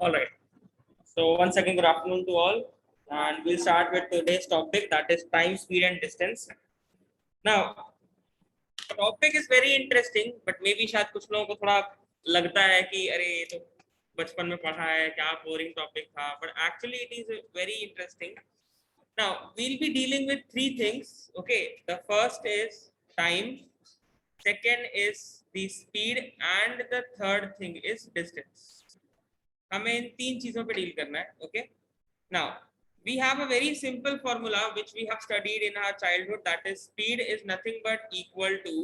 All right. So once again, good afternoon to all, and we'll start with today's topic, that is time, speed, and distance. Now, the topic is very interesting, but maybe शायद कुछ लोगों को थोड़ा लगता है कि अरे ये तो बचपन में पढ़ा है, क्या बोरिंग टॉपिक था, but actually it is very interesting. Now we'll be dealing with three things. Okay, the first is time, second is the speed, and the third thing is distance. हमें इन तीन चीजों पे डील करना है. Okay, now we have a very simple formula which we have studied in our childhood, that is speed is nothing but equal to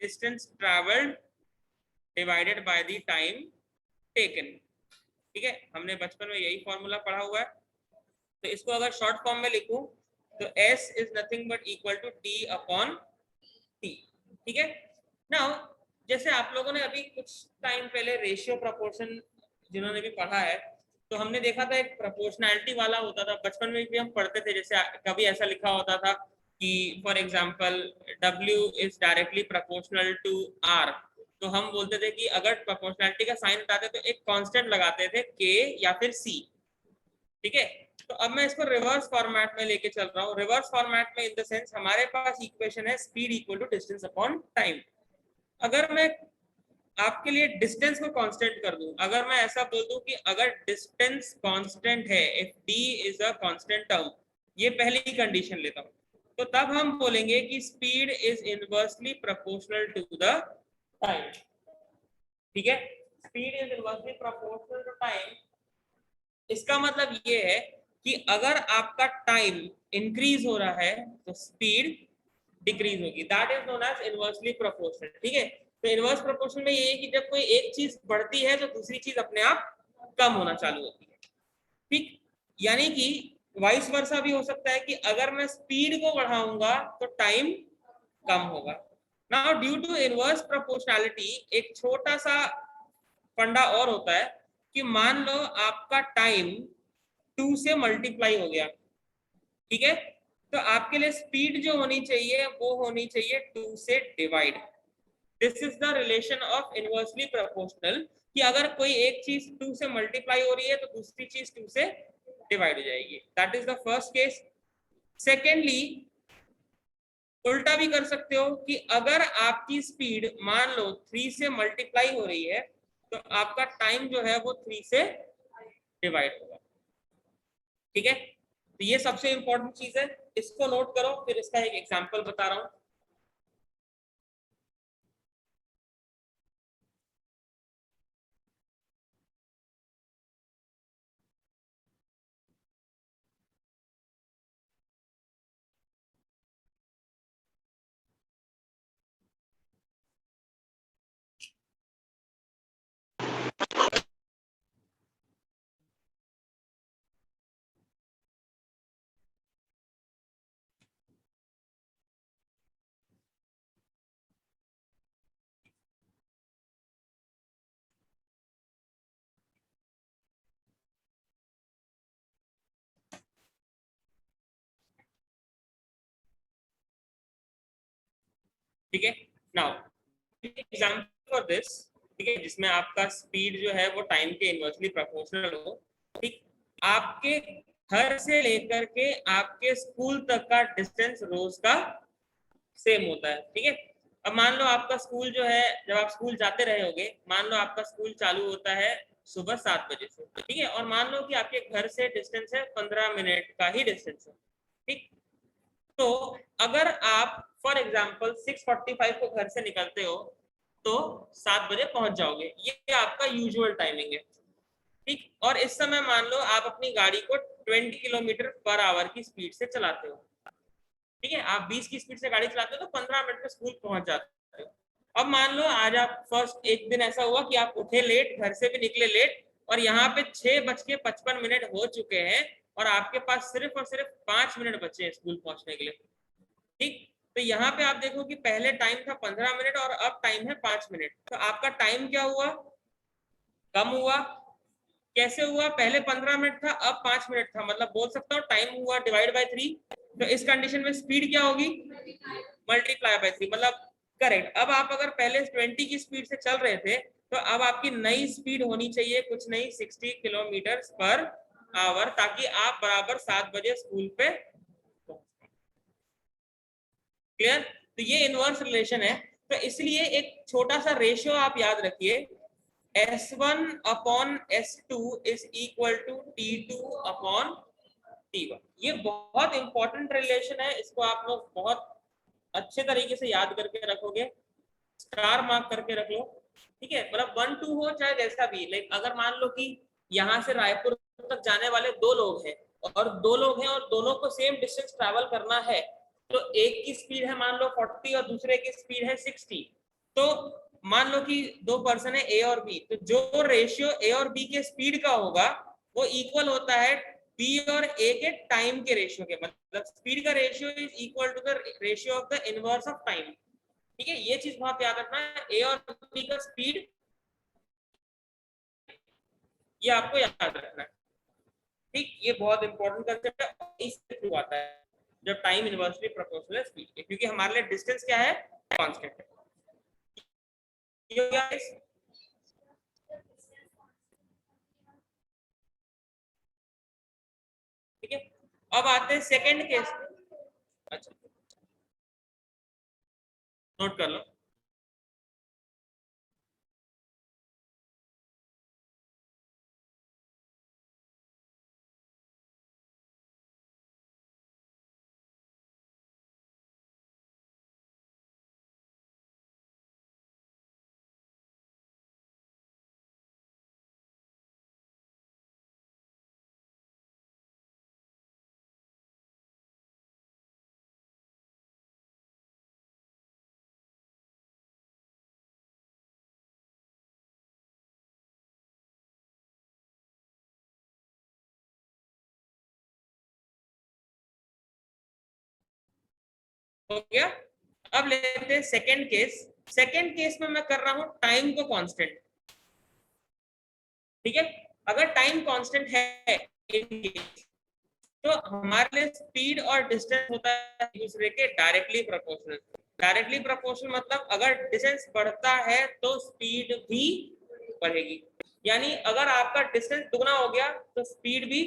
distance traveled divided by the time taken. ठीक है, हमने बचपन में यही formula पढ़ा हुआ है. तो इसको अगर शॉर्ट फॉर्म में लिखूं तो s is nothing but equal to t upon t. ठीक है, नाउ जैसे आप लोगों ने अभी कुछ टाइम पहले रेशियो प्रोपोर्शन जिन्होंने भी पढ़ा है, तो हमने देखा था एक प्रोपोर्शनैलिटी वाला होता था. बचपन में भी हम पढ़ते थे, जैसे कभी ऐसा लिखा होता था कि for example W is directly proportional to R. तो हम बोलते थे कि अगर प्रोपोर्शनैलिटी का साइन बताते तो एक कांस्टेंट लगाते थे K या फिर C. ठीक है, तो अब मैं इसको रिवर्स फॉर्मेट में लेके चल रहा हूँ. रिवर्स फॉर्मेट में इन द सेंस हमारे पास इक्वेशन है speed equal to distance upon time. अगर मैं आपके लिए डिस्टेंस को कांस्टेंट कर दूं, अगर मैं ऐसा बोल दूं कि अगर डिस्टेंस कांस्टेंट है, if d is a constant term, ये पहली कंडीशन लेता हूं, तो तब हम बोलेंगे कि speed is inversely proportional to the time. ठीक है, speed is inversely proportional to time. इसका मतलब ये है कि अगर आपका टाइम इंक्रीज हो रहा है तो स्पीड डिक्रीज होगी. That is known as inversely proportional. ठीक है, तो इनवर्स प्रोपोर्शन में ये है कि जब कोई एक चीज बढ़ती है तो दूसरी चीज अपने आप कम होना चालू होती है. ठीक, यानी कि वाइस वर्सा भी हो सकता है कि अगर मैं स्पीड को बढ़ाऊंगा तो टाइम कम होगा. Now due to inverse proportionality एक छोटा सा फंडा और होता है कि मान लो आपका टाइम 2 से मल्टीप्लाई हो गया. ठीक है, तो आपके लिए स्पीड जो होनी चाहिए वो होनी चाहिए 2 से divide. This is the relation of inversely proportional, कि अगर कोई एक चीज 2 से मल्टीप्लाई हो रही है तो दूसरी चीज 2 से डिवाइड हो जाएगी. That is the first case. Secondly, उल्टा भी कर सकते हो कि अगर आपकी स्पीड मान लो 3 से मल्टीप्लाई हो रही है तो आपका टाइम जो है वो 3 से डिवाइड होगा. ठीक है, तो ये सबसे इंपॉर्टेंट चीज है, इसको नोट करो. फिर इसका एक एग्जांपल बता रहा हूं. ठीक है, नाउ एग्जांपल फॉर दिस. ठीक है, जिसमें आपका स्पीड जो है वो टाइम के इनवर्सली प्रोपोर्शनल हो. ठीक, आपके घर से लेकर के आपके स्कूल तक का डिस्टेंस रोज का सेम होता है. ठीक है, अब मान लो आपका स्कूल जो है, जब आप स्कूल जाते रहे होगे, मान लो आपका स्कूल चालू होता है सुबह 7 बजे से. ठीक है, और मान लो कि आपके घर से डिस्टेंस है 15 मिनट का ही डिस्टेंस है. ठीक, तो अगर आप फॉर एग्जांपल 6:45 को घर से निकलते हो तो 7 बजे पहुंच जाओगे. ये आपका यूजुअल टाइमिंग है. ठीक, और इस समय मान लो आप अपनी गाड़ी को 20 किलोमीटर पर आवर की स्पीड से चलाते हो. ठीक है, आप 20 की स्पीड से गाड़ी चलाते हो तो 15 मिनट में स्कूल पहुंच जाते हो. अब मान लो आज आप फर्स्ट एक दिन ऐसा हुआ कि आप उठे लेट, घर से भी निकले लेट, और यहाँ पे 6:55 हो चुके हैं और आपके पास सिर्फ और सिर्फ 5 मिनट बचे हैं स्कूल पहुंचने के लिए. ठीक, तो यहाँ पे आप देखो कि पहले टाइम था 15 मिनट और अब टाइम है 5 मिनट. तो आपका टाइम क्या हुआ? कम हुआ. कैसे हुआ? पहले 15 मिनट था, अब 5 मिनट था. मतलब बोल सकता हूँ टाइम हुआ डिवाइड बाय 3. तो इस कंडीशन में स्पीड क्या होगी? Multiply by 3. मतलब करेक्ट. अब आप अगर पहले 20 की स्पीड से चल रहे थे तो अब आपकी नई स्पीड होनी चाहिए कुछ नहीं 60 किलोमीटर पर आवर, ताकि आप बराबर 7 बजे स्कूल पे। क्लियर? तो ये इनवर्स रिलेशन है। तो इसलिए एक छोटा सा रेशियो आप याद रखिए, S1 upon S2 is equal to T2 upon T1। ये बहुत इंपॉर्टेंट रिलेशन है, इसको आप लोग बहुत अच्छे तरीके से याद करके रखोगे, स्टार मार्क करके रख लो। ठीक है, मतलब 1 2 हो चाहे जैसा भी, लाइक अगर मान लो कि यहाँ से रायपुर तक जाने वाले दो लोग हैं, और दो लोग हैं और दोनों को सेम डिस्टेंस ट्रैवल करना है, तो एक की स्पीड है मान लो 40 और दूसरे की स्पीड है 60, तो मान लो कि दो पर्सन है ए और बी, तो जो रेशियो ए और बी के स्पीड का होगा वो इक्वल होता है बी और ए के टाइम के रेशियो के, मतलब स्पीड का ratio is equal to the ratio of the inverse of time. ठीक है, ये चीज बहुत याद रखना है, ए और बी का स्पीड, ये आपको याद रखना है। ठीक, ये बहुत इंपॉर्टेंट कंसेप्ट है, इससे थ्रू आता है जब टाइम इनवर्सली प्रोपोर्शनल है स्पीड के, क्योंकि हमारे लिए डिस्टेंस क्या है, कांस्टेंट है। ये हो गया guys? ठीक है, अब आते हैं सेकंड केस। अच्छा, नोट कर लो। हो गया, अब लेते हैं सेकंड केस। सेकंड केस में मैं कर रहा हूं टाइम को कांस्टेंट। ठीक है, अगर टाइम कांस्टेंट है इन केस, तो हमारे लिए स्पीड और डिस्टेंस होता है एक दूसरे के डायरेक्टली प्रोपोर्शनल। डायरेक्टली प्रोपोर्शनल मतलब अगर डिस्टेंस बढ़ता है तो स्पीड भी बढ़ेगी, यानी अगर आपका डिस्टेंस दुगना हो गया तो स्पीड भी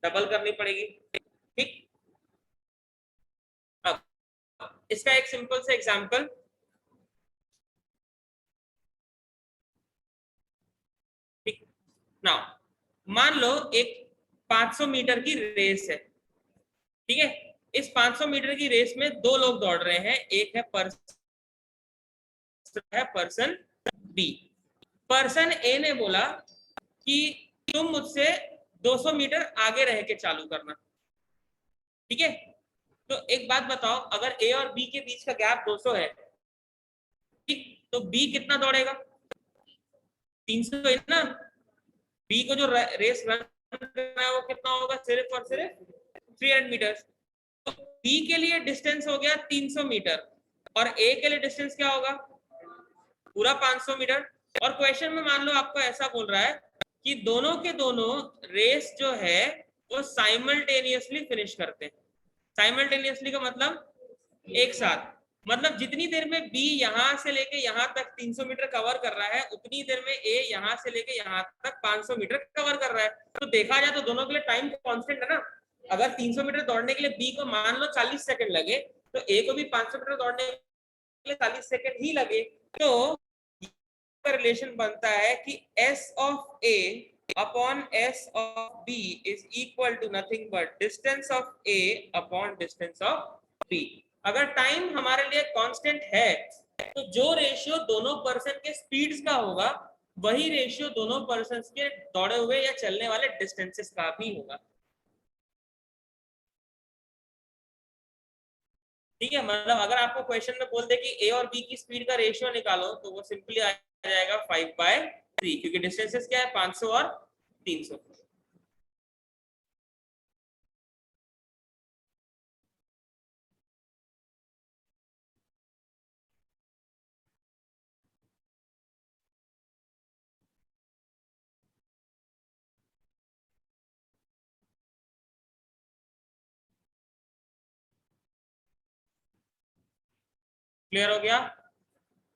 डबल करनी पड़ेगी। ठीक, अब इसका एक सिंपल सा एग्जांपल, ठीक ना, मान लो एक 500 मीटर की रेस है। ठीक है, इस 500 मीटर की रेस में दो लोग दौड़ रहे हैं, एक है पर्सन बी। पर्सन ए ने बोला कि तुम मुझसे 200 मीटर आगे रह के चालू करना। ठीक है, तो एक बात बताओ, अगर ए और बी के बीच का गैप 200 है, ठीक, तो बी कितना दौड़ेगा, 300 है ना। बी को जो रेस रन करना है वो कितना होगा, सिर्फ और सिर्फ 300 मीटर। तो बी के लिए डिस्टेंस हो गया 300 मीटर, और ए के लिए डिस्टेंस क्या होगा, पूरा 500 मीटर। और क्वेश्चन में मान लो आपको ऐसा बोल रहा है कि दोनों के दोनों रेस जो है वो साइमल्टेनियसली फिनिश करते हैं। साइमल्टेनियसली का मतलब एक साथ, मतलब जितनी देर में बी यहां से लेके यहां तक 300 मीटर कवर कर रहा है, उतनी देर में ए यहां से लेके यहां तक 500 मीटर कवर कर रहा है। तो देखा जाए तो दोनों के लिए टाइम कांस्टेंट है ना। अगर 300 मीटर दौड़ने के लिए बी को मान लो 40 सेकंड लगे, तो ए को भी 500 मीटर दौड़ने के लिए 40 सेकंड ही लगे। तो का रिलेशन बनता है कि S of A upon S of B is equal to nothing but distance of A upon distance of B। अगर टाइम हमारे लिए कांस्टेंट है, तो जो रेशियो दोनों पर्सन के स्पीड्स का होगा, वही रेशियो दोनों पर्सन के दौड़े हुए या चलने वाले डिस्टेंसेस का भी होगा। ठीक है, मतलब अगर आपको क्वेश्चन में बोल दे कि ए और बी की स्पीड का रेशियो निकालो, तो वो सिंपली आ जाएगा 5/3, क्योंकि डिस्टेंसेस क्या है, 500 और 300। क्लियर हो गया?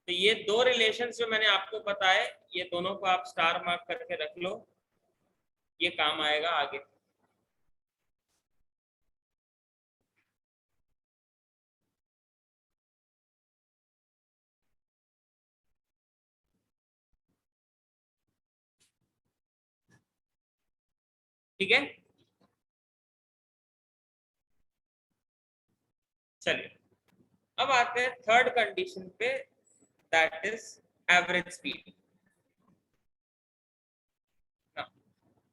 तो ये दो रिलेशंस जो मैंने आपको बताए, ये दोनों को आप स्टार मार्क करके रख लो, ये काम आएगा आगे। ठीक है, चलिए अब आते हैं थर्ड कंडीशन पे, that is average speed.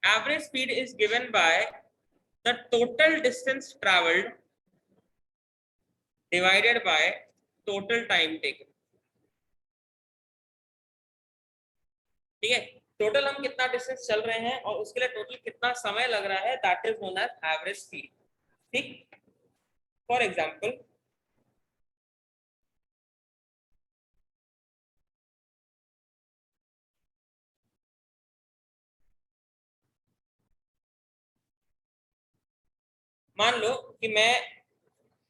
Average speed is given by the total distance travelled divided by total time taken. ठीक है, टोटल हम कितना डिस्टेंस चल रहे हैं और उसके लिए टोटल कितना समय लग रहा है, that is known as average speed. ठीक, फॉर एग्जांपल मान लो कि मैं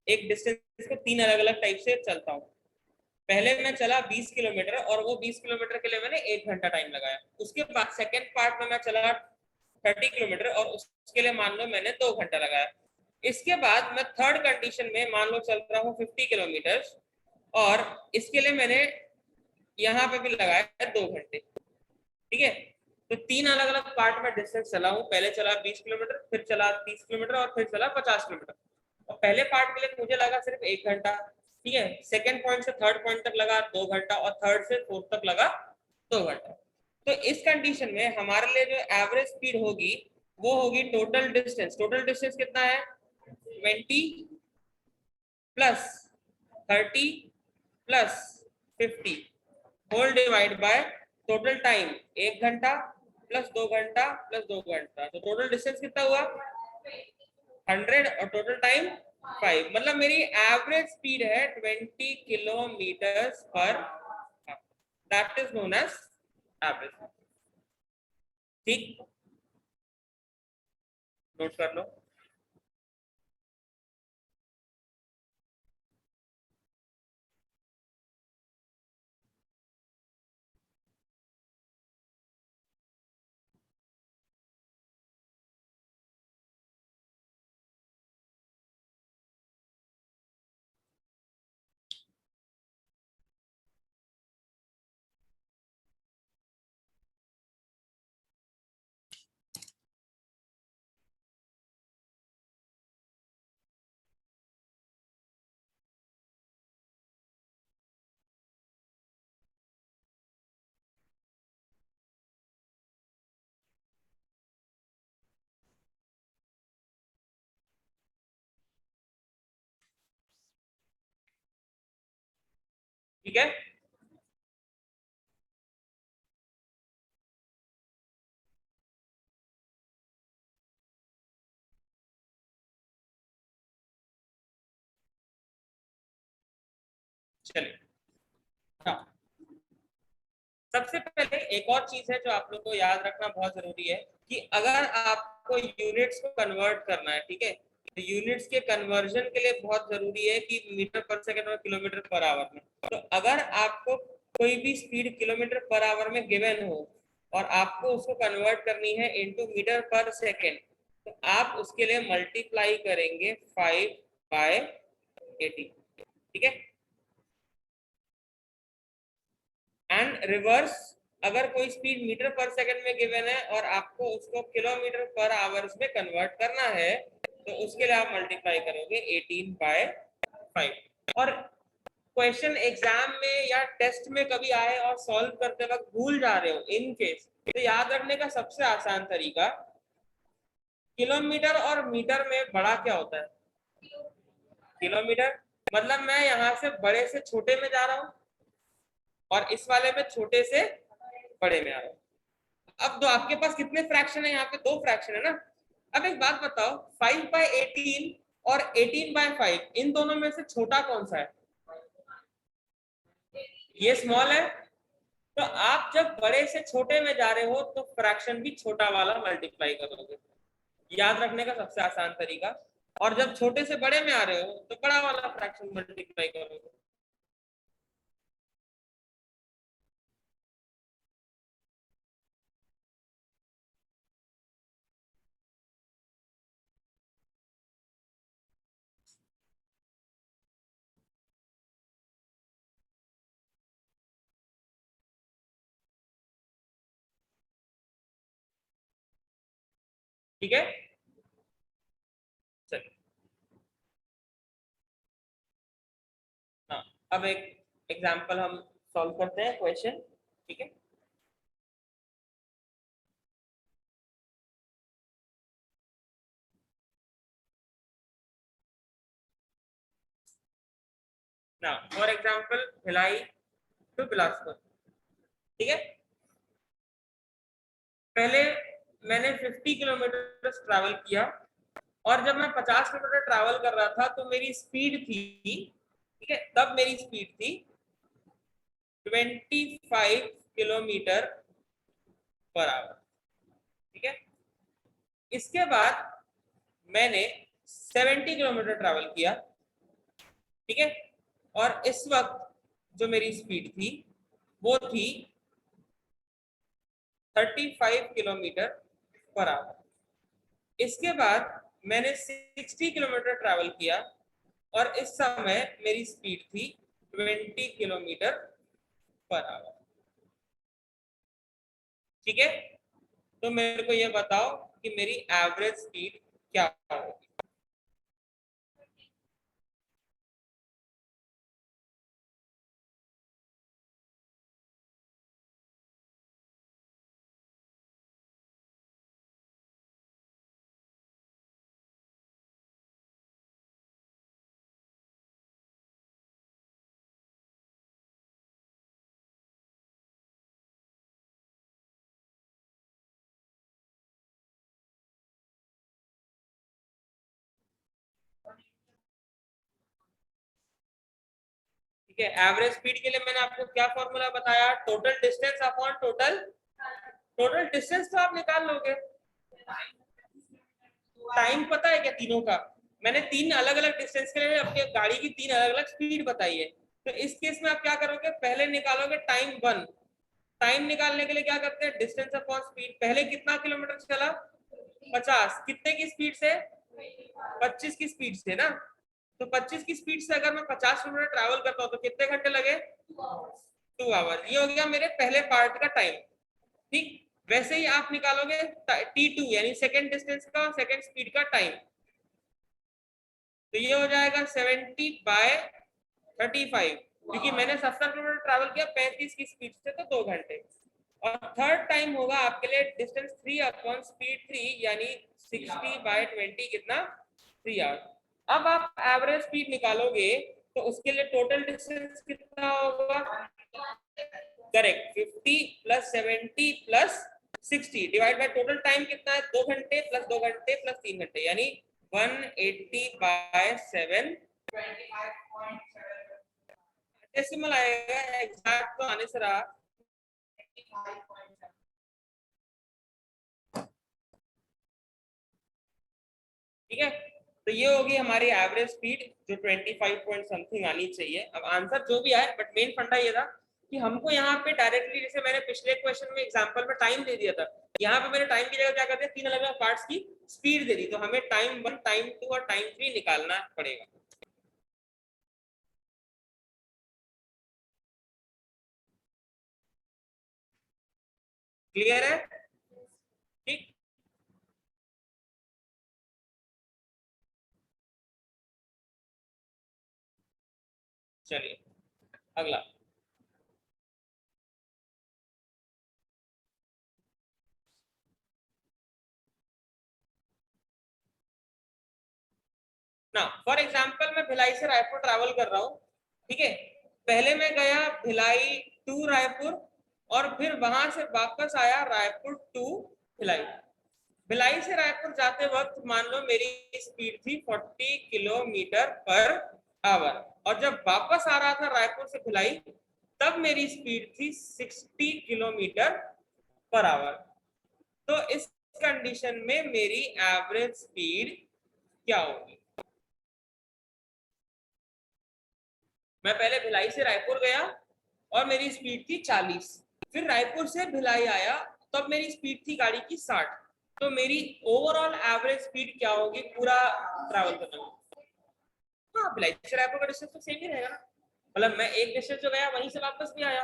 एक डिस्टेंस को तीन अलग अलग टाइप से चलता हूँ। पहले मैं चला 20 किलोमीटर और वो 20 किलोमीटर के लिए मैंने 1 घंटा टाइम लगाया। उसके बाद सेकेंड पार्ट में मैं चला 30 किलोमीटर और उसके लिए मान लो मैंने 2 घंटा लगाया। इसके बाद मैं थर्ड कंडीशन में मान लो चल रहा हूँ 50 किलोमीटर और इसके लिए मैंने यहाँ पे भी लगाया 2 घंटे। ठीक है, तो तीन अलग अलग पार्ट में डिस्टेंस चला हूँ। पहले चला 20 किलोमीटर, फिर चला 30 किलोमीटर और फिर चला 50 किलोमीटर। और पहले पार्ट के लिए मुझे लगा सिर्फ 1 घंटा। ठीक है, सेकेंड पॉइंट से थर्ड पॉइंट तक लगा 2 घंटा और थर्ड से फोर्थ तक लगा 2 घंटा। तो इस कंडीशन में हमारे लिए जो एवरेज स्पीड होगी वो होगी टोटल डिस्टेंस। टोटल डिस्टेंस कितना है, 20 plus 30 plus 50 whole divide by total time 1 घंटा प्लस 2 घंटा प्लस 2 घंटा। तो टोटल डिस्टेंस कितना हुआ 100 और टोटल टाइम 5। मतलब मेरी एवरेज स्पीड है 20 किलोमीटर पर, that is known as average. ठीक, नोट कर लो। ठीक है, चलिए। हाँ, सबसे पहले एक और चीज है जो आप लोग को याद रखना बहुत जरूरी है कि अगर आपको यूनिट्स को कन्वर्ट करना है, ठीक है, तो यूनिट्स के कन्वर्जन के लिए बहुत जरूरी है कि मीटर पर सेकंड और किलोमीटर पर आवर में। तो अगर आपको कोई भी स्पीड किलोमीटर पर आवर में गिवन हो और आपको उसको कन्वर्ट करनी है इनटू मीटर पर सेकेंड, तो आप उसके लिए मल्टीप्लाई करेंगे 5/80। ठीक है, एंड रिवर्स, अगर कोई स्पीड मीटर पर सेकंड में गिवन है और आपको उसको किलोमीटर पर आवर्स में कन्वर्ट करना है, तो उसके लिए आप मल्टीप्लाई करोगे 18/5। और क्वेश्चन एग्जाम में या टेस्ट में कभी आए और सॉल्व करते वक्त भूल जा रहे हो इन केस, तो याद रखने का सबसे आसान तरीका, किलोमीटर और मीटर में बड़ा क्या होता है, किलोमीटर। मतलब मैं यहाँ से बड़े से छोटे में जा रहा हूँ और इस वाले में छोटे से बड़े में आ रहा हूँ। अब तो आपके पास कितने फ्रैक्शन है, यहाँ पे दो फ्रैक्शन है ना। अब एक बात बताओ, 5/18 और 18/5 इन दोनों में से छोटा कौन सा है, ये स्मॉल है। तो आप जब बड़े से छोटे में जा रहे हो तो फ्रैक्शन भी छोटा वाला मल्टीप्लाई करोगे, याद रखने का सबसे आसान तरीका। और जब छोटे से बड़े में आ रहे हो तो बड़ा वाला फ्रैक्शन मल्टीप्लाई करोगे। ठीक है, चलिए। हाँ, अब एक एग्जांपल हम सॉल्व करते हैं क्वेश्चन, ठीक है। ना for example Bhilai to Bilaspur, ठीक है। पहले मैंने 50 किलोमीटर ट्रैवल किया, और जब मैं 50 किलोमीटर ट्रैवल कर रहा था तो मेरी स्पीड थी, ठीक है, तब मेरी स्पीड थी 25 किलोमीटर पर आवर, ठीक है। इसके बाद मैंने 70 किलोमीटर ट्रैवल किया, ठीक है, और इस वक्त जो मेरी स्पीड थी वो थी 35 किलोमीटर पर आवर। इसके बाद मैंने 60 किलोमीटर ट्रैवल किया, और इस समय मेरी स्पीड थी 20 किलोमीटर पर आवर, ठीक है। तो मेरे को ये बताओ कि मेरी एवरेज स्पीड क्या होगी। ठीक है, एवरेज स्पीड के लिए मैंने आपको क्या फॉर्मूला बताया, total distance upon total, total distance तो आप निकाल लोगे। टाइम पता है क्या तीनों का, मैंने तीन अलग अलग डिस्टेंस के लिए अपनी गाड़ी की तीन अलग अलग स्पीड बताई है। तो इस केस में आप क्या करोगे, पहले निकालोगे टाइम वन। टाइम निकालने के लिए क्या करते हैं, डिस्टेंस अपॉन स्पीड। पहले कितना किलोमीटर चला, 50, कितने की स्पीड से, 25 की स्पीड से ना। तो 25 की स्पीड से अगर मैं 50 किलोमीटर ट्रैवल करता हूँ तो कितने घंटे लगे, 2 आवर। ये हो गया मेरे पहले पार्ट का टाइम, ठीक। वैसे ही आप निकालोगे T2 यानी सेकंड डिस्टेंस का, सेकंड स्पीड का टाइम। तो ये हो जाएगा 70/35, क्योंकि मैंने 70 किलोमीटर ट्रैवल किया 35 की स्पीड से, तो 2 घंटे। और थर्ड टाइम होगा आपके लिए डिस्टेंस 3 अपॉन स्पीड 3 यानी 60/20, कितना, 3 आवर। अब आप एवरेज स्पीड निकालोगे तो उसके लिए टोटल डिस्टेंस कितना होगा, correct, 50 plus 70 plus 60 divide by total time कितना है, 2 घंटे प्लस 2 घंटे प्लस 3 घंटे, यानी 180/7। डेसिमल आएगा, एग्जैक्ट तो आने से रहा। ठीक है, तो ये होगी हमारी एवरेज स्पीड, जो 25 पॉइंट समथिंग आनी चाहिए। अब आंसर जो भी आए, बट मेन फंडा ये था कि हमको यहाँ पे डायरेक्टली, जैसे मैंने पिछले क्वेश्चन में एग्जांपल में टाइम दे दिया था, यहाँ पे मैंने टाइम की जगह क्या कर दिया, तीन अलग अलग पार्ट्स की स्पीड दे दी, तो हमें टाइम 1, टाइम 2 और टाइम 3 निकालना पड़ेगा। क्लियर है, ठीक। चलिए अगला। ना फॉर एग्जाम्पल मैं भिलाई से रायपुर ट्रैवल कर रहा हूँ, ठीक है। पहले मैं गया भिलाई टू रायपुर, और फिर वहां से वापस आया रायपुर टू भिलाई। भिलाई से रायपुर जाते वक्त मान लो मेरी स्पीड थी 40 किलोमीटर पर आवर, और जब वापस आ रहा था रायपुर से भिलाई तब मेरी स्पीड थी 60 किलोमीटर पर आवर। तो इस कंडीशन में मेरी एवरेज स्पीड क्या होगी। मैं पहले भिलाई से रायपुर गया और मेरी स्पीड थी 40, फिर रायपुर से भिलाई आया तब मेरी स्पीड थी गाड़ी की 60। तो मेरी ओवरऑल एवरेज स्पीड क्या होगी पूरा ट्रैवल करने में। हाँ, भिलाई से रायपुर का डिस्टेंस तो सेम ही रहेगा ना, मतलब मैं एक डिस्टेंस जो गया वहीं से वापस भी आया।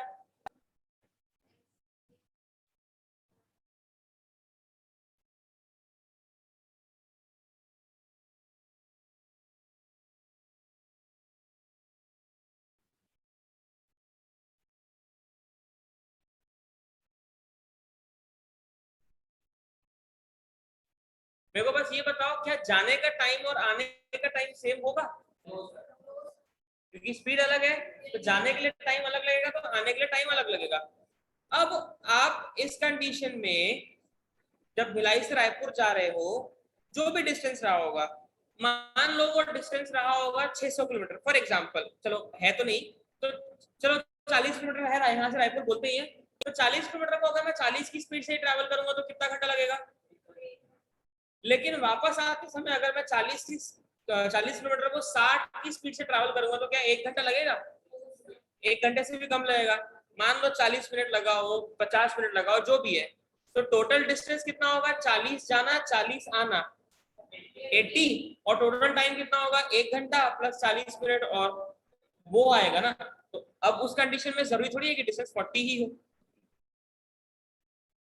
मेरे को बस ये बताओ क्या जाने का टाइम और आने का टाइम सेम होगा? क्योंकि स्पीड अलग है तो जाने के लिए टाइम अलग लगेगा, तो आने के लिए टाइम अलग लगेगा। अब आप इस कंडीशन में जब भिलाई से रायपुर जा रहे हो, जो भी डिस्टेंस रहा होगा, मान लो वो डिस्टेंस रहा होगा 600 किलोमीटर फॉर एग्जांपल, चलो है तो नहीं, तो चलो 40 किलोमीटर है यहाँ से रायपुर बोलते ही है, तो 40 किलोमीटर को अगर मैं 40 की स्पीड से ट्रैवल करूंगा तो कितना घंटा लगेगा? लेकिन वापस आते समय अगर मैं 40 किलोमीटर को 60 की स्पीड से ट्रैवल करूंगा तो क्या 1 घंटा लगेगा? 1 घंटे से भी कम लगेगा। मान लो 40 मिनट लगा हो, 50 मिनट लगा हो, जो भी है, तो टोटल डिस्टेंस कितना होगा? 40 जाना 40 आना 80, और टोटल टाइम कितना होगा? 1 घंटा प्लस 40 मिनट, और वो आएगा ना। तो अब उस कंडीशन में जरूरी थोड़ी है कि डिस्टेंस 40 ही हो।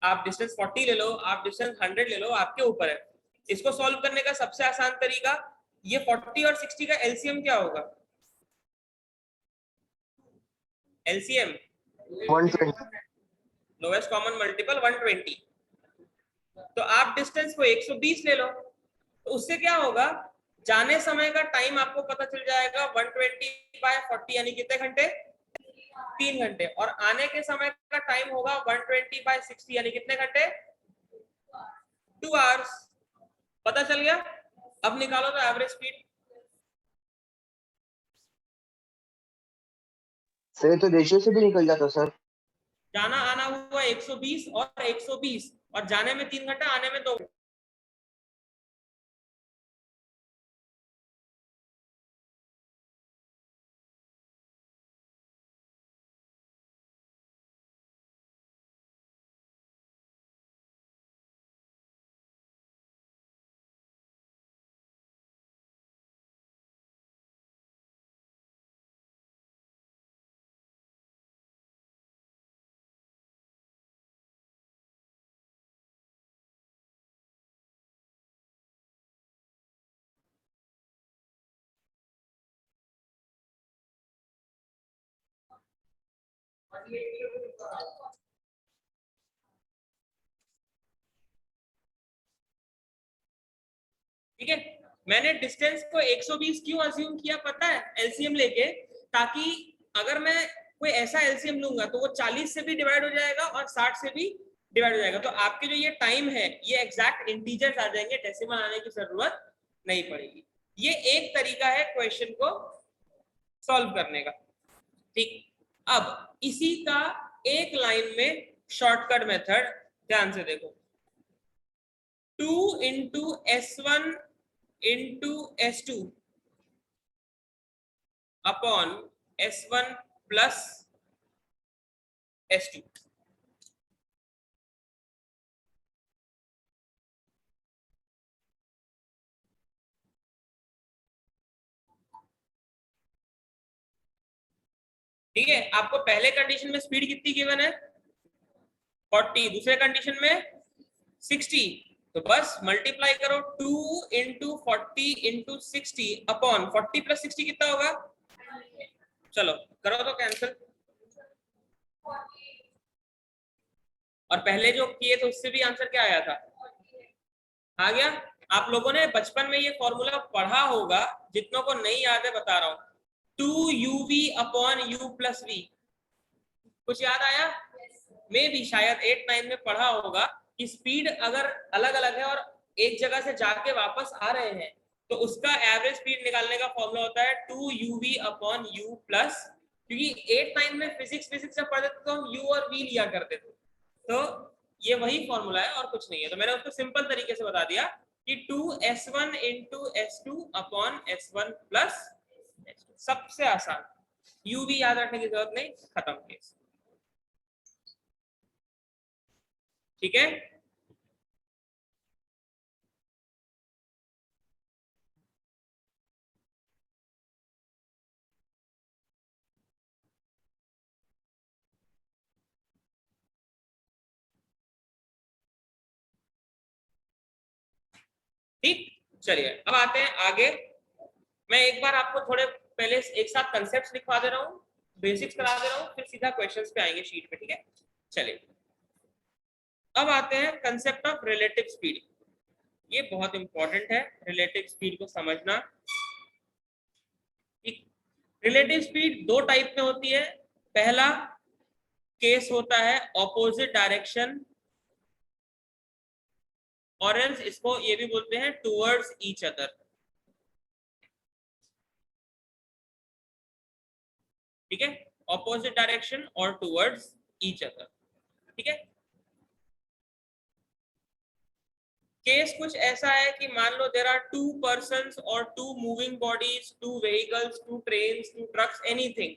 आप डिस्टेंस 40 ले लो, आप डिस्टेंस 100 ले लो, आपके ऊपर है। इसको सॉल्व करने का सबसे आसान तरीका, ये 40 और 60 का एलसीएम क्या होगा? एलसीएम 120। Lowest common multiple 120। तो आप डिस्टेंस को 120 ले लो, तो उससे क्या होगा? जाने समय का टाइम आपको पता चल जाएगा 120/40 यानी कितने घंटे? 3 घंटे। और आने के समय का टाइम होगा 120/60 यानी कितने घंटे? 2 आवर्स। पता चल गया? अब निकालो तो एवरेज स्पीड। सर तो रेशियो से भी निकल जाता सर। जाना आना हुआ 120 और 120, और जाने में 3 घंटा, आने में 2 घंटे। ठीक है, मैंने डिस्टेंस को 120 क्यों अज्यूम किया पता है? एलसीएम लेके, ताकि अगर मैं कोई ऐसा एलसीएम लूंगा तो वो 40 से भी डिवाइड हो जाएगा और 60 से भी डिवाइड हो जाएगा, तो आपके जो ये टाइम है ये एग्जैक्ट इंटीजर्स आ जाएंगे, डेसिमल आने की जरूरत नहीं पड़ेगी। ये एक तरीका है क्वेश्चन को सॉल्व करने का। ठीक, अब इसी का एक लाइन में शॉर्टकट मेथड ध्यान से देखो। 2 into S1 into S2 upon S1 plus S2। ठीक है, आपको पहले कंडीशन में स्पीड कितनी गिवन है? 40, दूसरे कंडीशन में 60, तो बस मल्टीप्लाई करो 2 इंटू 40 इंटू 60 अपॉन 40 प्लस 60 कितना होगा? चलो करो तो कैंसिल। और पहले जो किए थे उससे भी आंसर क्या आया था? आ गया। आप लोगों ने बचपन में ये फॉर्मूला पढ़ा होगा, जितनों को नहीं याद है बता रहा हूं, 2uv upon u plus v। कुछ याद आया? मैं भी शायद 8-9 में पढ़ा होगा कि स्पीड अगर अलग अलग है और एक जगह से जाके वापस आ रहे हैं, तो उसका एवरेज स्पीड निकालने का फॉर्मूला होता है 2uv अपॉन u प्लस, क्योंकि 8-9 में फिजिक्स जब पढ़ते थे तो हम u और v लिया करते थे, तो ये वही फॉर्मूला है और कुछ नहीं है। तो मैंने उसको सिंपल तरीके से बता दिया कि 2s1 into S2 upon S1 plus S2, सबसे आसान। u भी याद रखने की जरूरत नहीं, खत्म केस। ठीक है, ठीक। चलिए अब आते हैं आगे। मैं एक बार आपको थोड़े पहले एक साथ कंसेप्ट लिखवा दे रहा हूँ, बेसिक्स करा दे रहा हूँ, फिर सीधा क्वेश्चंस पे आएंगे शीट पे। ठीक है, चलिए अब आते हैं कंसेप्ट ऑफ रिलेटिव स्पीड। ये बहुत इंपॉर्टेंट है रिलेटिव स्पीड को समझना। रिलेटिव स्पीड दो टाइप में होती है। पहला केस होता है ऑपोजिट डायरेक्शन, और एल्स इसको ये भी बोलते हैं टुवर्ड्स ईच अदर। ठीक है, ऑपोजिट डायरेक्शन और टुवर्ड्स ईच अदर। ठीक है, केस कुछ ऐसा है कि मान लो देयर आर टू पर्संस और two moving bodies, two vehicles, two trains, two trucks, anything.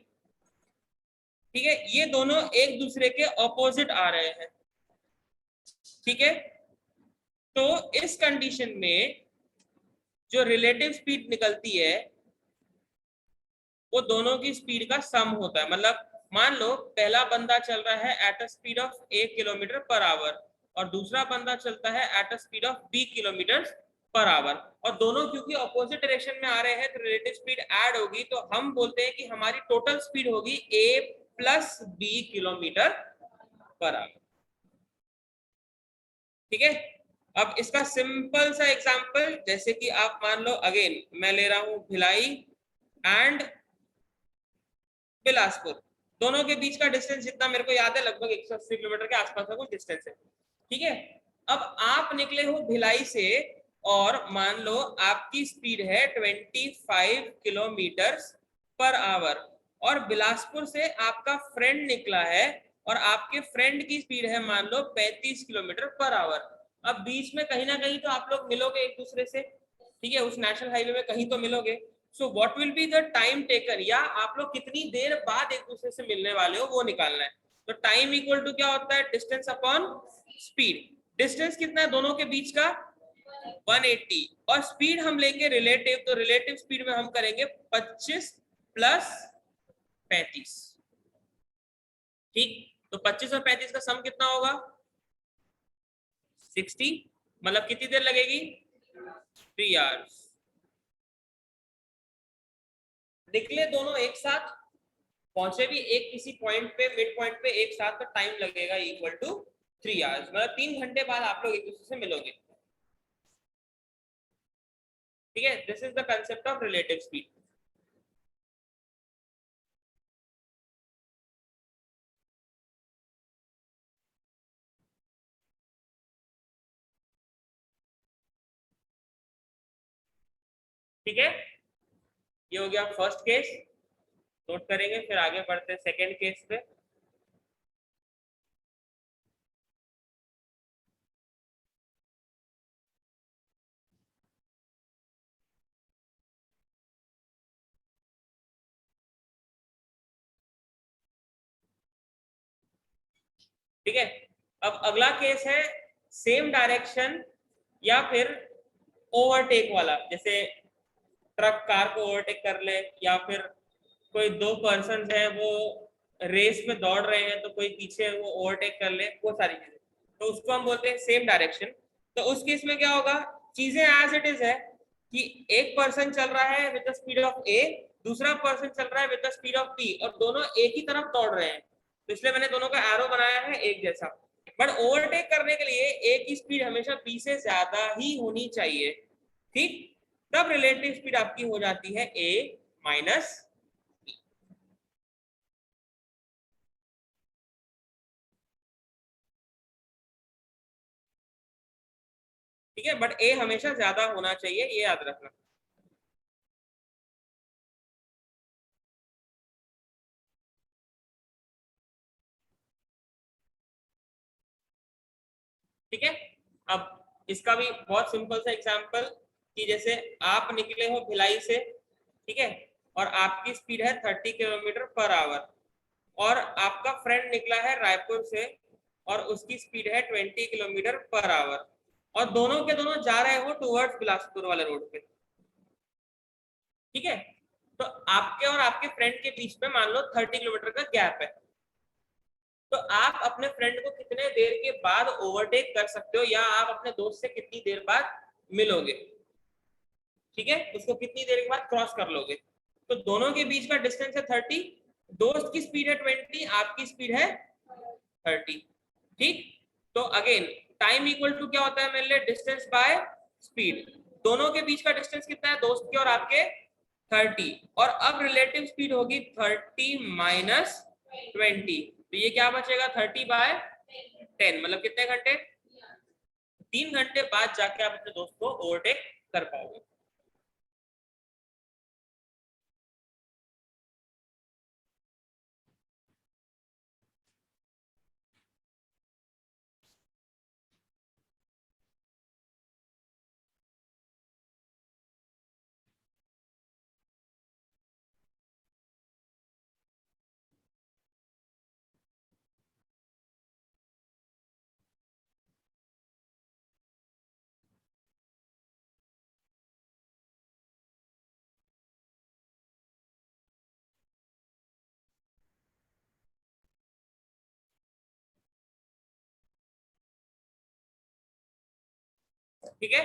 ठीक है, ये दोनों एक दूसरे के ऑपोजिट आ रहे हैं। ठीक है, तो इस कंडीशन में जो रिलेटिव स्पीड निकलती है वो दोनों की स्पीड का सम होता है। मतलब मान लो पहला बंदा चल रहा है at a speed of 1 kilometre per our और दूसरा बंदा चलता है at a speed of b kilometre per our, और दोनों क्योंकि ऑपोजिट डायरेक्शन में आ रहे हैं तो रिलेटिव स्पीड ऐड होगी, तो हम बोलते हैं कि हमारी टोटल स्पीड होगी a plus b kilometre per our. ठीक है, अब इसका सिंपल सा एग्जांपल, जैसे कि आप मान लो अगेन मैं ले रहा हूं भिलाई एंड बिलासपुर, दोनों के बीच का डिस्टेंस जितना मेरे को याद है लगभग 180 किलोमीटर के आसपास का कुछ डिस्टेंस है। ठीक है, अब आप निकले हो भिलाई से और मान लो आपकी स्पीड है 25 किलोमीटर पर आवर, और बिलासपुर से आपका फ्रेंड निकला है और आपके फ्रेंड की स्पीड है मान लो 35 किलोमीटर पर आवर। अब बीच में कहीं ना कहीं तो आप लोग मिलोगे एक दूसरे से। ठीक है, उस नेशनल हाईवे में कहीं तो मिलोगे। So what will be the time taken, या आप लोग कितनी देर बाद एक दूसरे से मिलने वाले हो वो निकालना है। तो टाइम इक्वल टू क्या होता है, डिस्टेंस अपॉन स्पीड। डिस्टेंस कितना है दोनों के बीच का, 180, और स्पीड हम लेंगे रिलेटिव, तो रिलेटिव स्पीड में हम करेंगे 25 प्लस 35। ठीक, तो 25 और 35 का सम कितना होगा, 60, मतलब कितनी देर लगेगी, 3 आवर्स। निकले दोनों एक साथ, पहुंचे भी एक किसी पॉइंट पे, मिड पॉइंट पे एक साथ, तो टाइम लगेगा इक्वल टू 3 आवर्स, मतलब 3 घंटे बाद आप लोग एक दूसरे से मिलोगे। ठीक है, this is the concept of relative speed. ठीक है, ये हो गया फर्स्ट केस, नोट करेंगे, फिर आगे बढ़ते हैं सेकेंड केस पे। ठीक है, अब अगला केस है सेम डायरेक्शन या फिर ओवरटेक वाला, जैसे ट्रक कार को ओवरटेक कर ले, या फिर कोई दो पर्सन है वो रेस में दौड़ रहे हैं तो कोई पीछे वो ओवरटेक कर ले, वो सारी चीजें, तो उसको हम बोलते हैं सेम डायरेक्शन। तो उस केस में क्या होगा, चीजें एज इट इज है कि एक पर्सन चल रहा है with the speed of A, दूसरा पर्सन चल रहा है with the speed of B, और दोनों एक ही तरफ दौड़ रहे हैं, तो इसलिए मैंने दोनों का एरो बनाया है एक जैसा। बट ओवरटेक करने के लिए ए की स्पीड हमेशा बी से ज्यादा ही होनी चाहिए। ठीक, तब रिलेटिव स्पीड आपकी हो जाती है ए माइनस। ठीक है, बट ए हमेशा ज्यादा होना चाहिए, ये याद रखना। ठीक है, अब इसका भी बहुत सिंपल सा एग्जांपल, कि जैसे आप निकले हो भिलाई से, ठीक है, और आपकी स्पीड है 30 किलोमीटर पर आवर, और आपका फ्रेंड निकला है रायपुर से और उसकी स्पीड है 20 किलोमीटर पर आवर, और दोनों के दोनों जा रहे हो टुवर्ड्स बिलासपुर वाले रोड पे। ठीक है, तो आपके और आपके फ्रेंड के बीच में मान लो 30 किलोमीटर का गैप है, तो आप अपने फ्रेंड को कितने देर के बाद ओवरटेक कर सकते हो, या आप अपने दोस्त से कितनी देर बाद मिलोगे। ठीक है, उसको कितनी देर के बाद क्रॉस कर लोगे, तो दोनों के बीच का डिस्टेंस है 30, दोस्त की स्पीड है 20, आपकी स्पीड है 30। ठीक, तो अगेन टाइम इक्वल टू क्या होता है मेरे लिए, डिस्टेंस बाय स्पीड, दोनों के बीच का डिस्टेंस कितना है दोस्त के और आपके 30, और अब रिलेटिव स्पीड होगी 30 माइनस 20, तो ये क्या बचेगा 30/10, मतलब कितने घंटे, 3 घंटे बाद जाके आप अपने दोस्त को ओवरटेक कर पाओगे। ठीक है,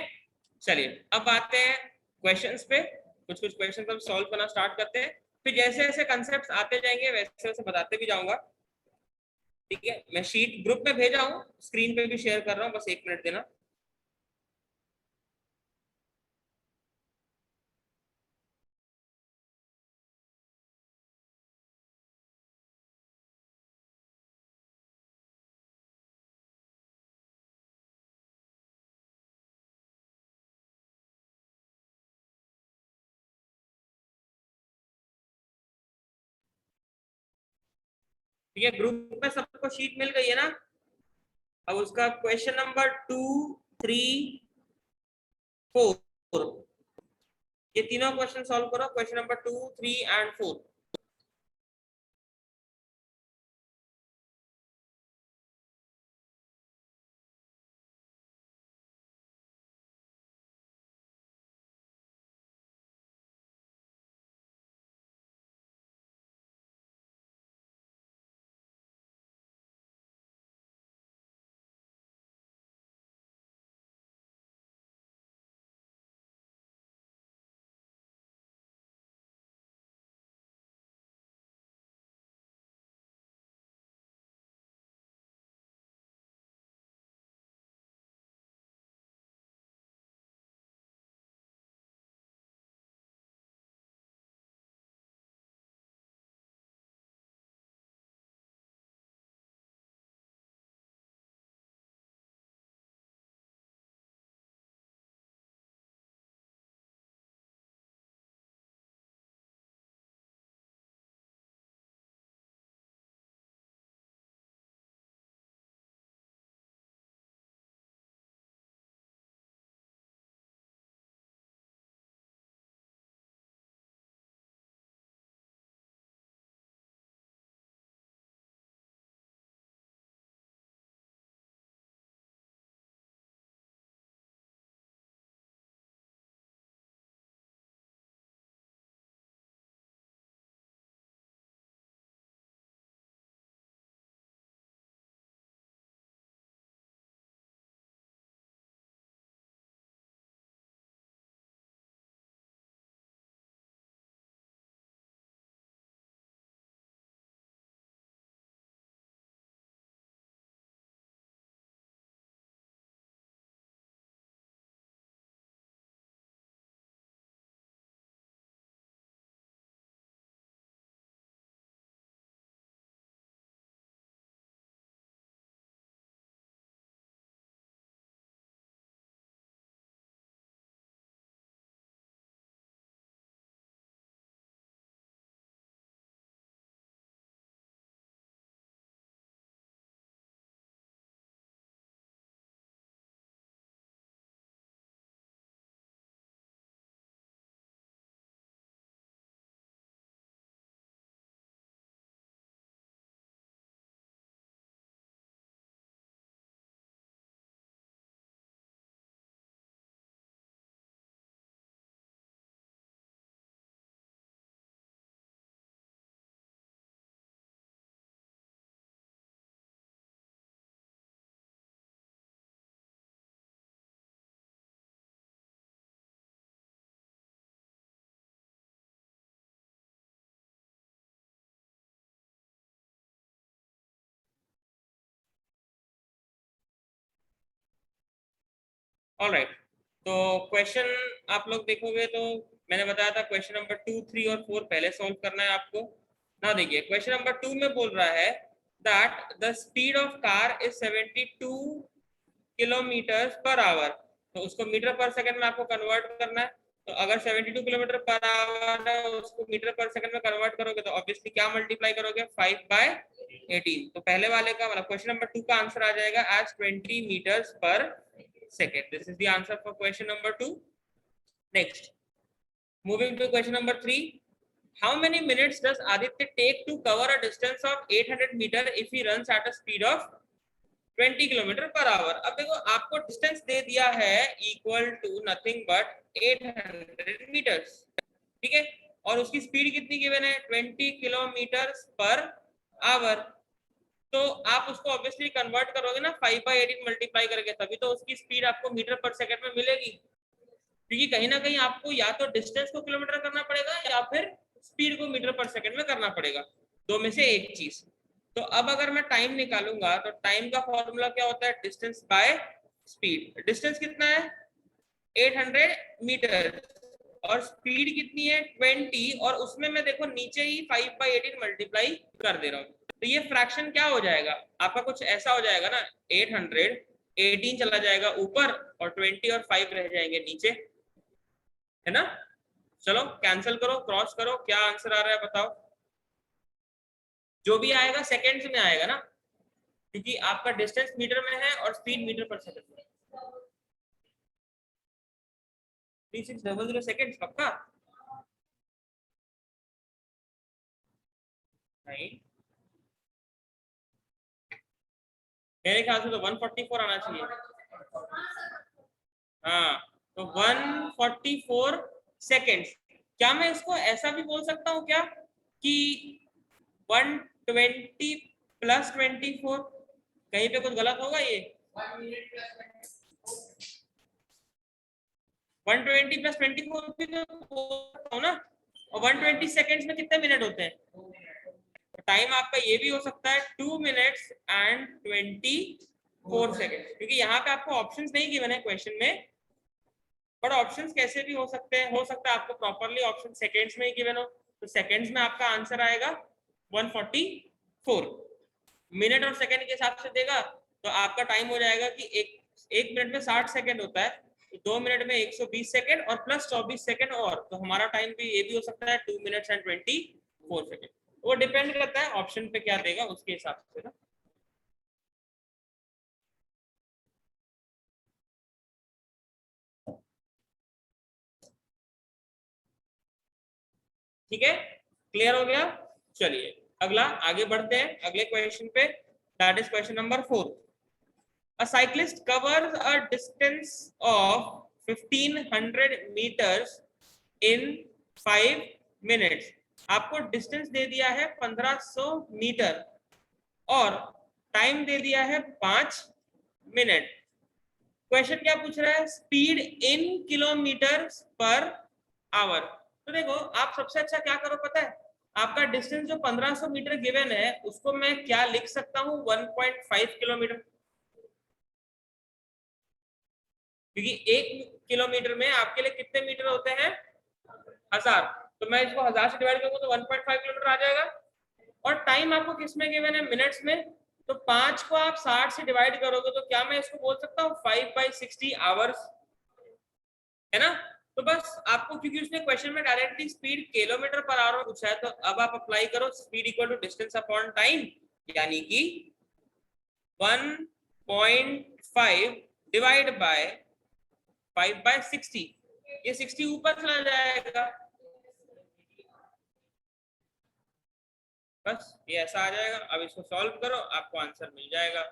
चलिए अब आते हैं क्वेश्चंस पे, कुछ कुछ क्वेश्चंस हम सॉल्व करना स्टार्ट करते हैं, फिर जैसे जैसे कंसेप्ट्स आते जाएंगे वैसे वैसे बताते भी जाऊंगा। ठीक है, मैं शीट ग्रुप में भेजा हूँ, स्क्रीन पे भी शेयर कर रहा हूँ, बस 1 मिनट देना। ठीक है, ग्रुप में सबको शीट मिल गई है ना। अब उसका क्वेश्चन नंबर 2, 3, 4, ये तीनों क्वेश्चन सॉल्व करो, क्वेश्चन नंबर 2, 3 एंड 4। ऑलराइट, तो क्वेश्चन आप लोग देखोगे तो मैंने बताया था क्वेश्चन नंबर 2, 3 और 4 पहले सॉल्व करना है आपको ना। देखिए क्वेश्चन नंबर 2 में बोल रहा है that the speed of car is 72 kilometre per our. तो उसको मीटर पर सेकंड में आपको कन्वर्ट करना है। तो अगर 72 किलोमीटर पर आवर है उसको मीटर पर सेकंड में कन्वर्ट करोगे तो ऑब्वियसली क्या मल्टीप्लाई करोगे, 5/18। तो पहले वाले का मतलब क्वेश्चन नंबर 2 का आंसर आ जाएगा एज 20 मीटर्स पर second. This is the answer for question number 2। Next, moving to question number 3, how many minutes does Aditya take to cover a distance of 800 meter if he runs at a speed of 20 kilometre per hour. अब देखो आपको distance दे दिया है equal to nothing but 800 metres, ठीक है, और उसकी स्पीड कितनी गिवन है, 20 किलोमीटर पर आवर। तो आप उसको ऑब्वियसली कन्वर्ट करोगे ना 5/18 मल्टीप्लाई करके, तभी तो उसकी स्पीड आपको मीटर पर सेकंड में मिलेगी। क्योंकि कहीं ना कहीं आपको या तो डिस्टेंस को किलोमीटर करना पड़ेगा या फिर स्पीड को मीटर पर सेकंड में करना पड़ेगा, दो में से एक चीज। तो अब अगर मैं टाइम निकालूंगा तो टाइम का फॉर्मूला क्या होता है, डिस्टेंस बाय स्पीड। डिस्टेंस कितना है 800 मीटर और स्पीड कितनी है 20, और उसमें मैं देखो नीचे ही 5/18 मल्टीप्लाई कर दे रहा हूँ। तो ये फ्रैक्शन क्या हो जाएगा आपका, कुछ ऐसा हो जाएगा ना, 800 18 चला जाएगा ऊपर और 20 और 5 रह जाएंगे नीचे, है ना। चलो कैंसिल करो, क्रॉस करो, क्या आंसर आ रहा है बताओ। जो भी आएगा सेकेंड्स में आएगा ना, क्योंकि आपका डिस्टेंस मीटर में है और स्पीड मीटर पर सेकंड में। 3600 सेकेंड पक्का नहीं, मेरे ख्याल से तो 144 आना चाहिए। हाँ, तो 144 सेकेंड्स। क्या मैं इसको ऐसा भी बोल सकता हूँ क्या कि 120 प्लस 24, कहीं पे कुछ गलत होगा ये, 120 प्लस 24 भी तो हो ना, और 120 सेकेंड्स में कितने मिनट होते हैं, तो टाइम आपका ये भी हो सकता है 2 मिनट्स एंड 24 सेकेंड, क्योंकि यहाँ पे आपको ऑप्शंस नहीं गिवन है क्वेश्चन में, बट ऑप्शंस कैसे भी हो सकते हैं। हो सकता है आपको प्रॉपरली ऑप्शन सेकेंड्स में ही गिवन हो, तो सेकेंड्स में आपका आंसर आएगा 144। मिनट और सेकंड के हिसाब से देगा तो आपका टाइम हो जाएगा कि एक मिनट में 60 सेकंड होता है, तो 2 मिनट में 120 सेकंड और प्लस 24 सेकंड, और तो हमारा टाइम भी ये भी हो सकता है 2 मिनट्स एंड 24 सेकंड। वो डिपेंड करता है ऑप्शन पे क्या देगा उसके हिसाब से ना। ठीक है, क्लियर हो गया। चलिए अगला आगे बढ़ते हैं अगले क्वेश्चन पे, that is question number 4। A cyclist covers a distance of 1500 meters in 5 minutes। आपको डिस्टेंस दे दिया है 1500 मीटर और टाइम दे दिया है 5 मिनट। क्वेश्चन क्या पूछ रहा है, speed in kilometre per our. तो देखो आप सबसे अच्छा क्या करो पता है, आपका डिस्टेंस जो 1500 मीटर गिवन है उसको मैं क्या लिख सकता हूँ, 1.5 किलोमीटर, क्योंकि 1 किलोमीटर में आपके लिए कितने मीटर होते हैं 1000। तो मैं इसको 1000 से डिवाइड करूंगा तो 1.5 किलोमीटर आ जाएगा। और टाइम आपको किस में गिवन है, मिनट्स में। तो 5 को आप 60 से डिवाइड करोगे तो क्या मैं इसको बोल सकता हूँ 5/60 आवर्स, है ना। तो बस आपको, क्योंकि उसने क्वेश्चन में directly speed kilometre per hour पूछा है, तो अब आप अप्लाई करो speed equal to distance upon time, यानी कि 1.5 डिवाइड बाय 5/60, ये 60 ऊपर चला जाएगा, बस ये ऐसा आ जाएगा। अब इसको सॉल्व करो आपको आंसर मिल जाएगा।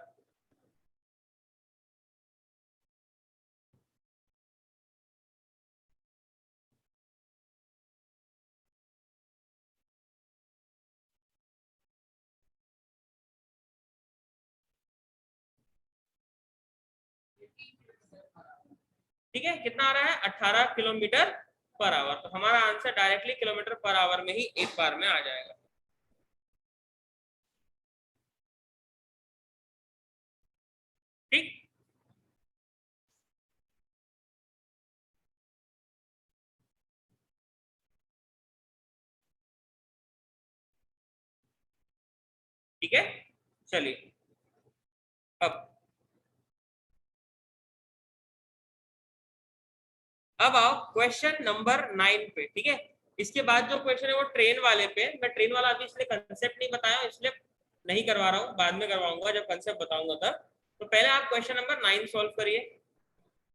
ठीक है, कितना आ रहा है 18 किलोमीटर पर आवर। तो हमारा answer directly kilometre per our में ही एक बार में आ जाएगा। ठीक, ठीक है, चलिए अब आओ क्वेश्चन नंबर 9 पे। ठीक है, इसके बाद जो क्वेश्चन है वो ट्रेन वाले पे। मैं ट्रेन वाला अभी इसलिए कंसेप्ट नहीं बताया, इसलिए नहीं करवा रहा हूँ, बाद में करवाऊंगा जब कंसेप्ट बताऊंगा तब। तो पहले आप क्वेश्चन नंबर 9 सॉल्व करिए।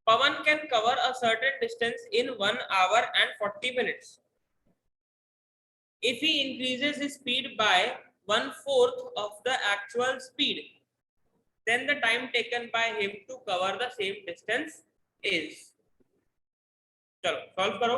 Pavan can cover a certain distance in 1 hour and 40 minutes if he increases his speed by 1/4 of the actual speed, then the time taken by him to cover the same distance is। चलो solve करो।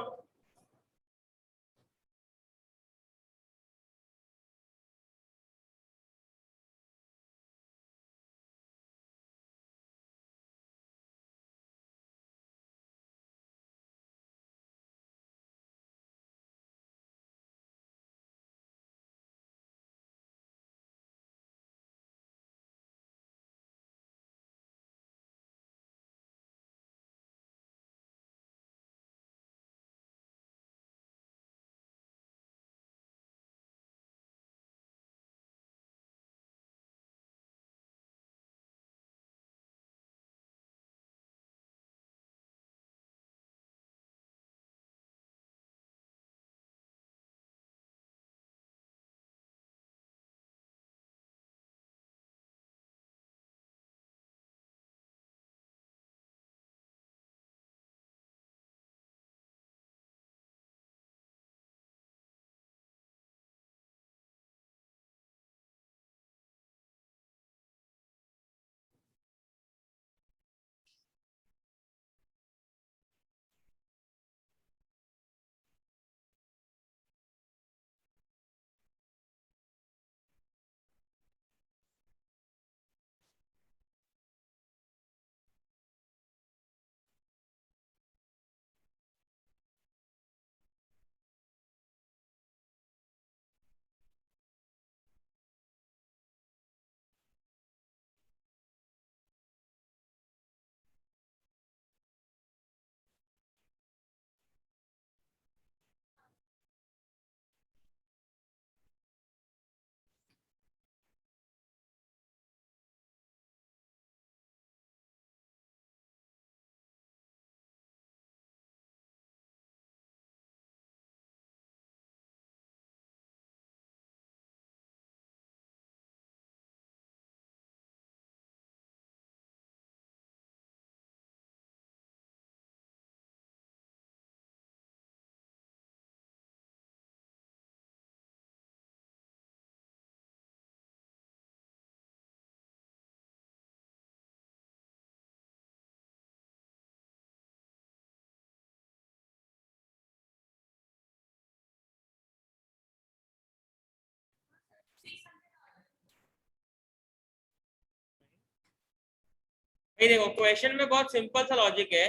ये देखो question में बहुत simple सा logic है।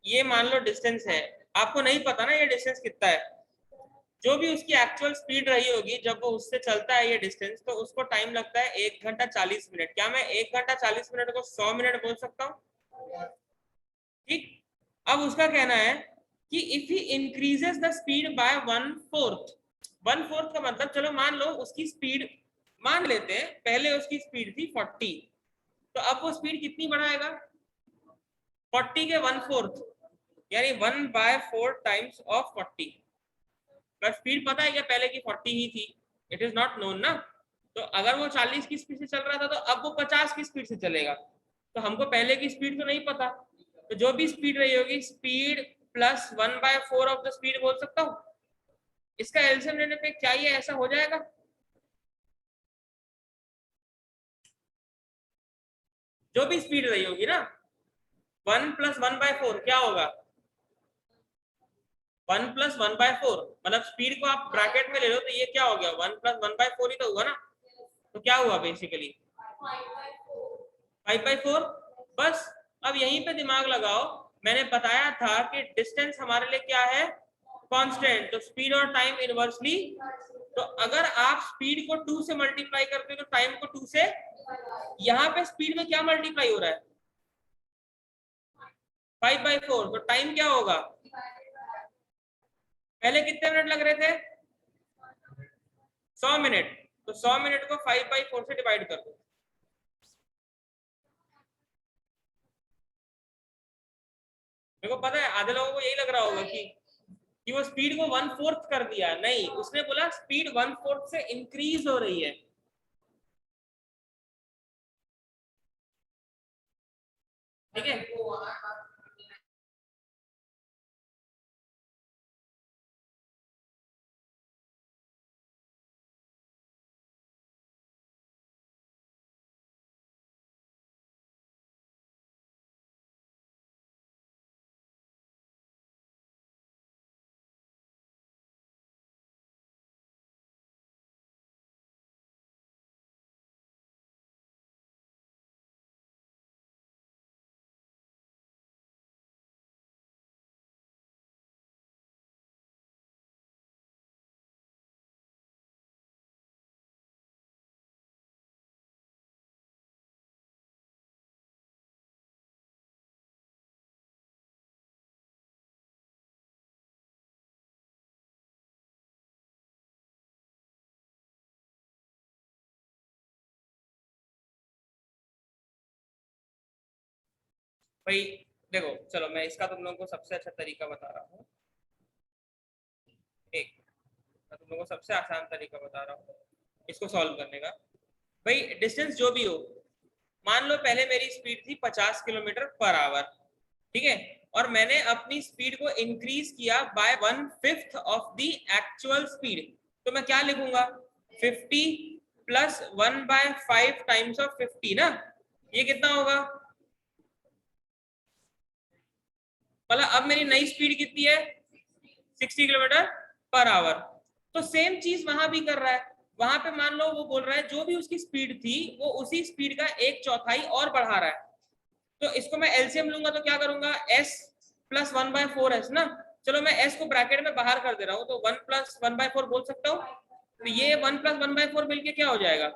ये मान लो डिस्टेंस है, आपको नहीं पता ना ये डिस्टेंस कितना है। जो भी उसकी एक्चुअल स्पीड रही होगी जब वो उससे चलता है ये डिस्टेंस, तो उसको टाइम लगता है 1 घंटा 40 मिनट। क्या मैं 1 घंटा 40 मिनट को 100 मिनट बोल सकता हूँ? ठीक। अब उसका कहना है कि if he increases the speed bye 1/4। 1/4 का मतलब, चलो मान लो उसकी स्पीड, मान लेते हैं पहले उसकी स्पीड थी 40, तो अब वो स्पीड कितनी बढ़ाएगा? 40 के 1/4, यानी 1/4 टाइम्स ऑफ 40। बट स्पीड पता है क्या पहले की 40 ही थी? इट इज नॉट नोन ना। तो अगर वो 40 की स्पीड से चल रहा था तो अब वो 50 की स्पीड से चलेगा। तो हमको पहले की स्पीड तो नहीं पता, तो जो भी स्पीड रही होगी speed plus 1/4 of the speed बोल सकता हूँ। इसका एलसीएम लेने पे क्या ये ऐसा हो जाएगा? जो भी स्पीड रही होगी ना, 1 + 1/4 क्या होगा? 1 + 1/4, मतलब स्पीड को आप ब्रैकेट में ले लो तो ये क्या हो गया? 1 + 1/4 ही तो हुआ ना। तो क्या हुआ बेसिकली? 5/4। बस अब यहीं पे दिमाग लगाओ। मैंने बताया था कि डिस्टेंस हमारे लिए क्या है? कांस्टेंट। तो स्पीड और टाइम इनवर्सली, तो अगर आप स्पीड को 2 से मल्टीप्लाई करते हो तो टाइम को 2 से, यहाँ पे स्पीड में क्या मल्टीप्लाई हो रहा है? 5/4। तो टाइम क्या होगा? पहले कितने मिनट लग रहे थे? 100 मिनट। तो 100 मिनट को 5/4 से डिवाइड कर दो। मेरे को पता है आधे लोगों को यही लग रहा होगा कि वो स्पीड को 1/4 कर दिया, नहीं, उसने बोला स्पीड 1/4 से इंक्रीज हो रही है। ठीक है, भाई देखो, चलो मैं इसका तुम लोगों को सबसे अच्छा तरीका बता रहा हूँ। एक, मैं तुम लोगों को सबसे आसान तरीका बता रहा हूँ इसको सॉल्व करने का। भाई डिस्टेंस जो भी हो, मान लो पहले मेरी स्पीड थी 50 किलोमीटर पर आवर, ठीक है, और मैंने अपनी स्पीड को इंक्रीज किया by 1/5 of the actual speed. तो मैं क्या लिखूंगा, 50 प्लस 1/5 टाइम्स ऑफ 50 ना, ये कितना होगा, मतलब अब मेरी नई स्पीड कितनी है, 60 किलोमीटर पर आवर। तो सेम चीज वहां भी कर रहा है, वहां पे मान लो वो बोल रहा है जो भी उसकी स्पीड थी वो उसी स्पीड का 1/4 और बढ़ा रहा है। तो इसको मैं एलसीएम लूंगा तो क्या करूंगा, s प्लस 1/4s ना। चलो मैं s को ब्रैकेट में बाहर कर दे रहा हूँ, तो 1 प्लस 1/4 बोल सकता हूँ। तो ये 1 प्लस 1/4 मिलके क्या हो जाएगा,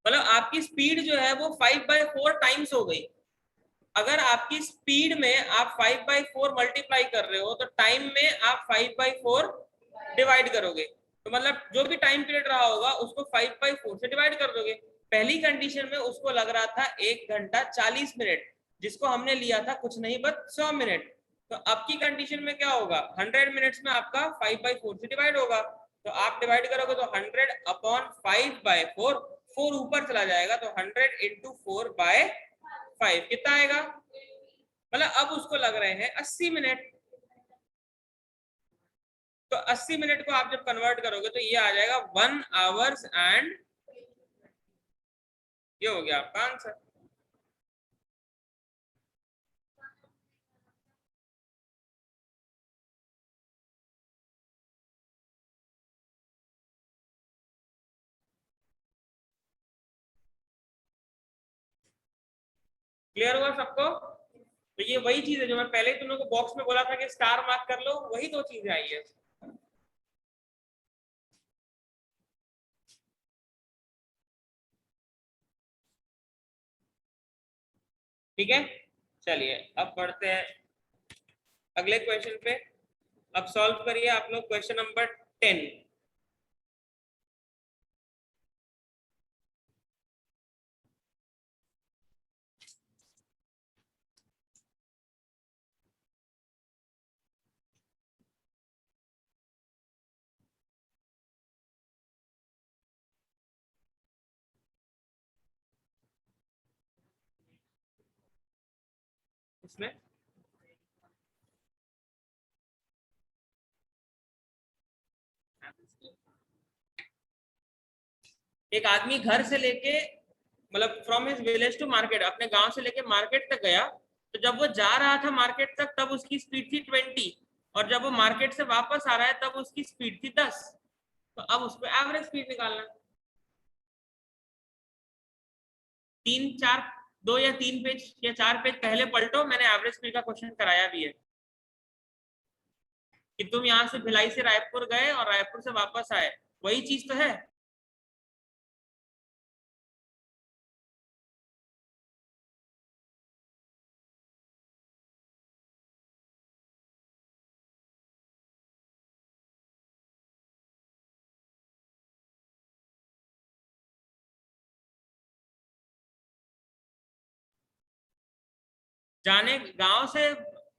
मतलब आपकी स्पीड जो है वो 5/4 टाइम्स हो गई। अगर आपकी स्पीड में आप 5/4 मल्टीप्लाई कर रहे हो तो टाइम में आप 5/4 डिवाइड करोगे, तो मतलब जो भी टाइम पीरियड रहा होगा उसको 5/4 से डिवाइड कर दोगे। पहली कंडीशन में उसको लग रहा था 1 घंटा 40 मिनट, जिसको हमने लिया था कुछ नहीं बस 100 मिनट। तो अब की कंडीशन में क्या होगा, 100 मिनट्स में आपका 5/4 से डिवाइड होगा। तो आप डिवाइड करोगे तो 100/5/4, 4 ऊपर चला जाएगा, तो 100 × 4/5 कितना आएगा, मतलब अब उसको लग रहे हैं 80 मिनट। तो 80 मिनट को आप जब कन्वर्ट करोगे तो ये आ जाएगा 1 आवर्स एंड, ये हो गया आपका आंसर। क्लियर हुआ सबको। तो ये वही चीज है जो मैं पहले ही तुम लोगों को बॉक्स में बोला था कि स्टार मार्क कर लो, वही दो चीजें आई है। ठीक है, चलिए अब बढ़ते हैं अगले क्वेश्चन पे। अब सॉल्व करिए आप लोग क्वेश्चन नंबर 10। इसमें एक आदमी घर से लेके, मतलब from his village to market, अपने गांव से लेके मार्केट तक गया। तो जब वो जा रहा था मार्केट तक तब उसकी स्पीड थी 20, और जब वो मार्केट से वापस आ रहा है तब उसकी स्पीड थी 10। तो अब उसको एवरेज स्पीड निकालना है। 3 4 2 या 3 पेज या 4 पेज पहले पलटो, मैंने एवरेज स्पीड का क्वेश्चन कराया भी है कि तुम यहाँ से भिलाई से रायपुर गए और रायपुर से वापस आए, वही चीज तो है। जाने गांव से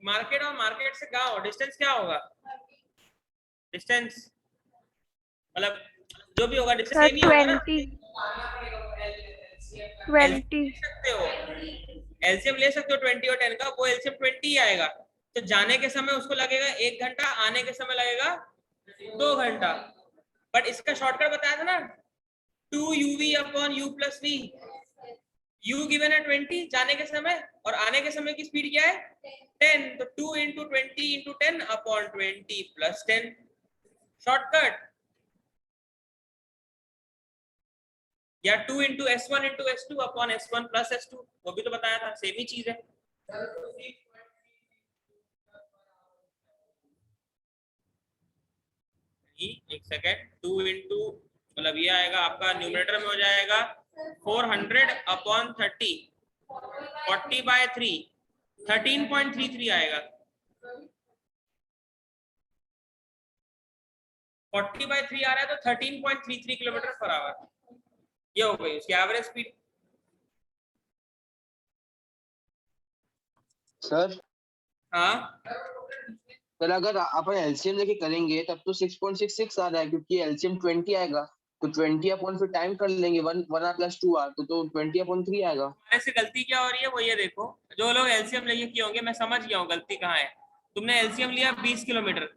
मार्केट और मार्केट से गांव डिस्टेंस क्या होगा? डिस्टेंस मतलब जो भी होगा डिस्टेंस सर सेम ही होगा ना। 20 ले सकते हो, एलसीएम ले सकते हो 20 और 10 का, वो एलसीएम 20 ही आएगा। तो जाने के समय उसको लगेगा 1 घंटा, आने के समय लगेगा 2 घंटा। बट इसका शॉर्टकट बताया था ना, 2uv upon u plus v। u given है 20 जाने के समय, और आने के समय की स्पीड क्या है 10, तो 2 into 20 into 10 upon 20 plus 10, shortcut. या 2 into S1 into S2 upon S1 plus S2, वो भी तो बताया था, सेम ही चीज है। एक सेकेंड, 2 इंटू मतलब ये आएगा आपका न्यूमरेटर में हो जाएगा 400 अपॉन 30, 40/3, 13.33 आएगा। 40/3 आ रहा है तो 13.33 किलोमीटर पर आवर, ये हो गई उसकी एवरेज स्पीड। सर हाँ सर अगर अपन एलसीएम लेके करेंगे तब तो 6.66 आ रहा है, क्योंकि एलसीएम 20 आएगा, तो 20 अपॉन फिर टाइम कर लेंगे 1 प्लस 2 आर, तो 20 अपॉन 3 आएगा। हमारे से गलती क्या हो रही है वो ये देखो, जो लोग एलसीएम लेके किए होंगे, मैं समझ गया हूँ गलती कहाँ है। तुमने एलसीएम लिया 20 किलोमीटर,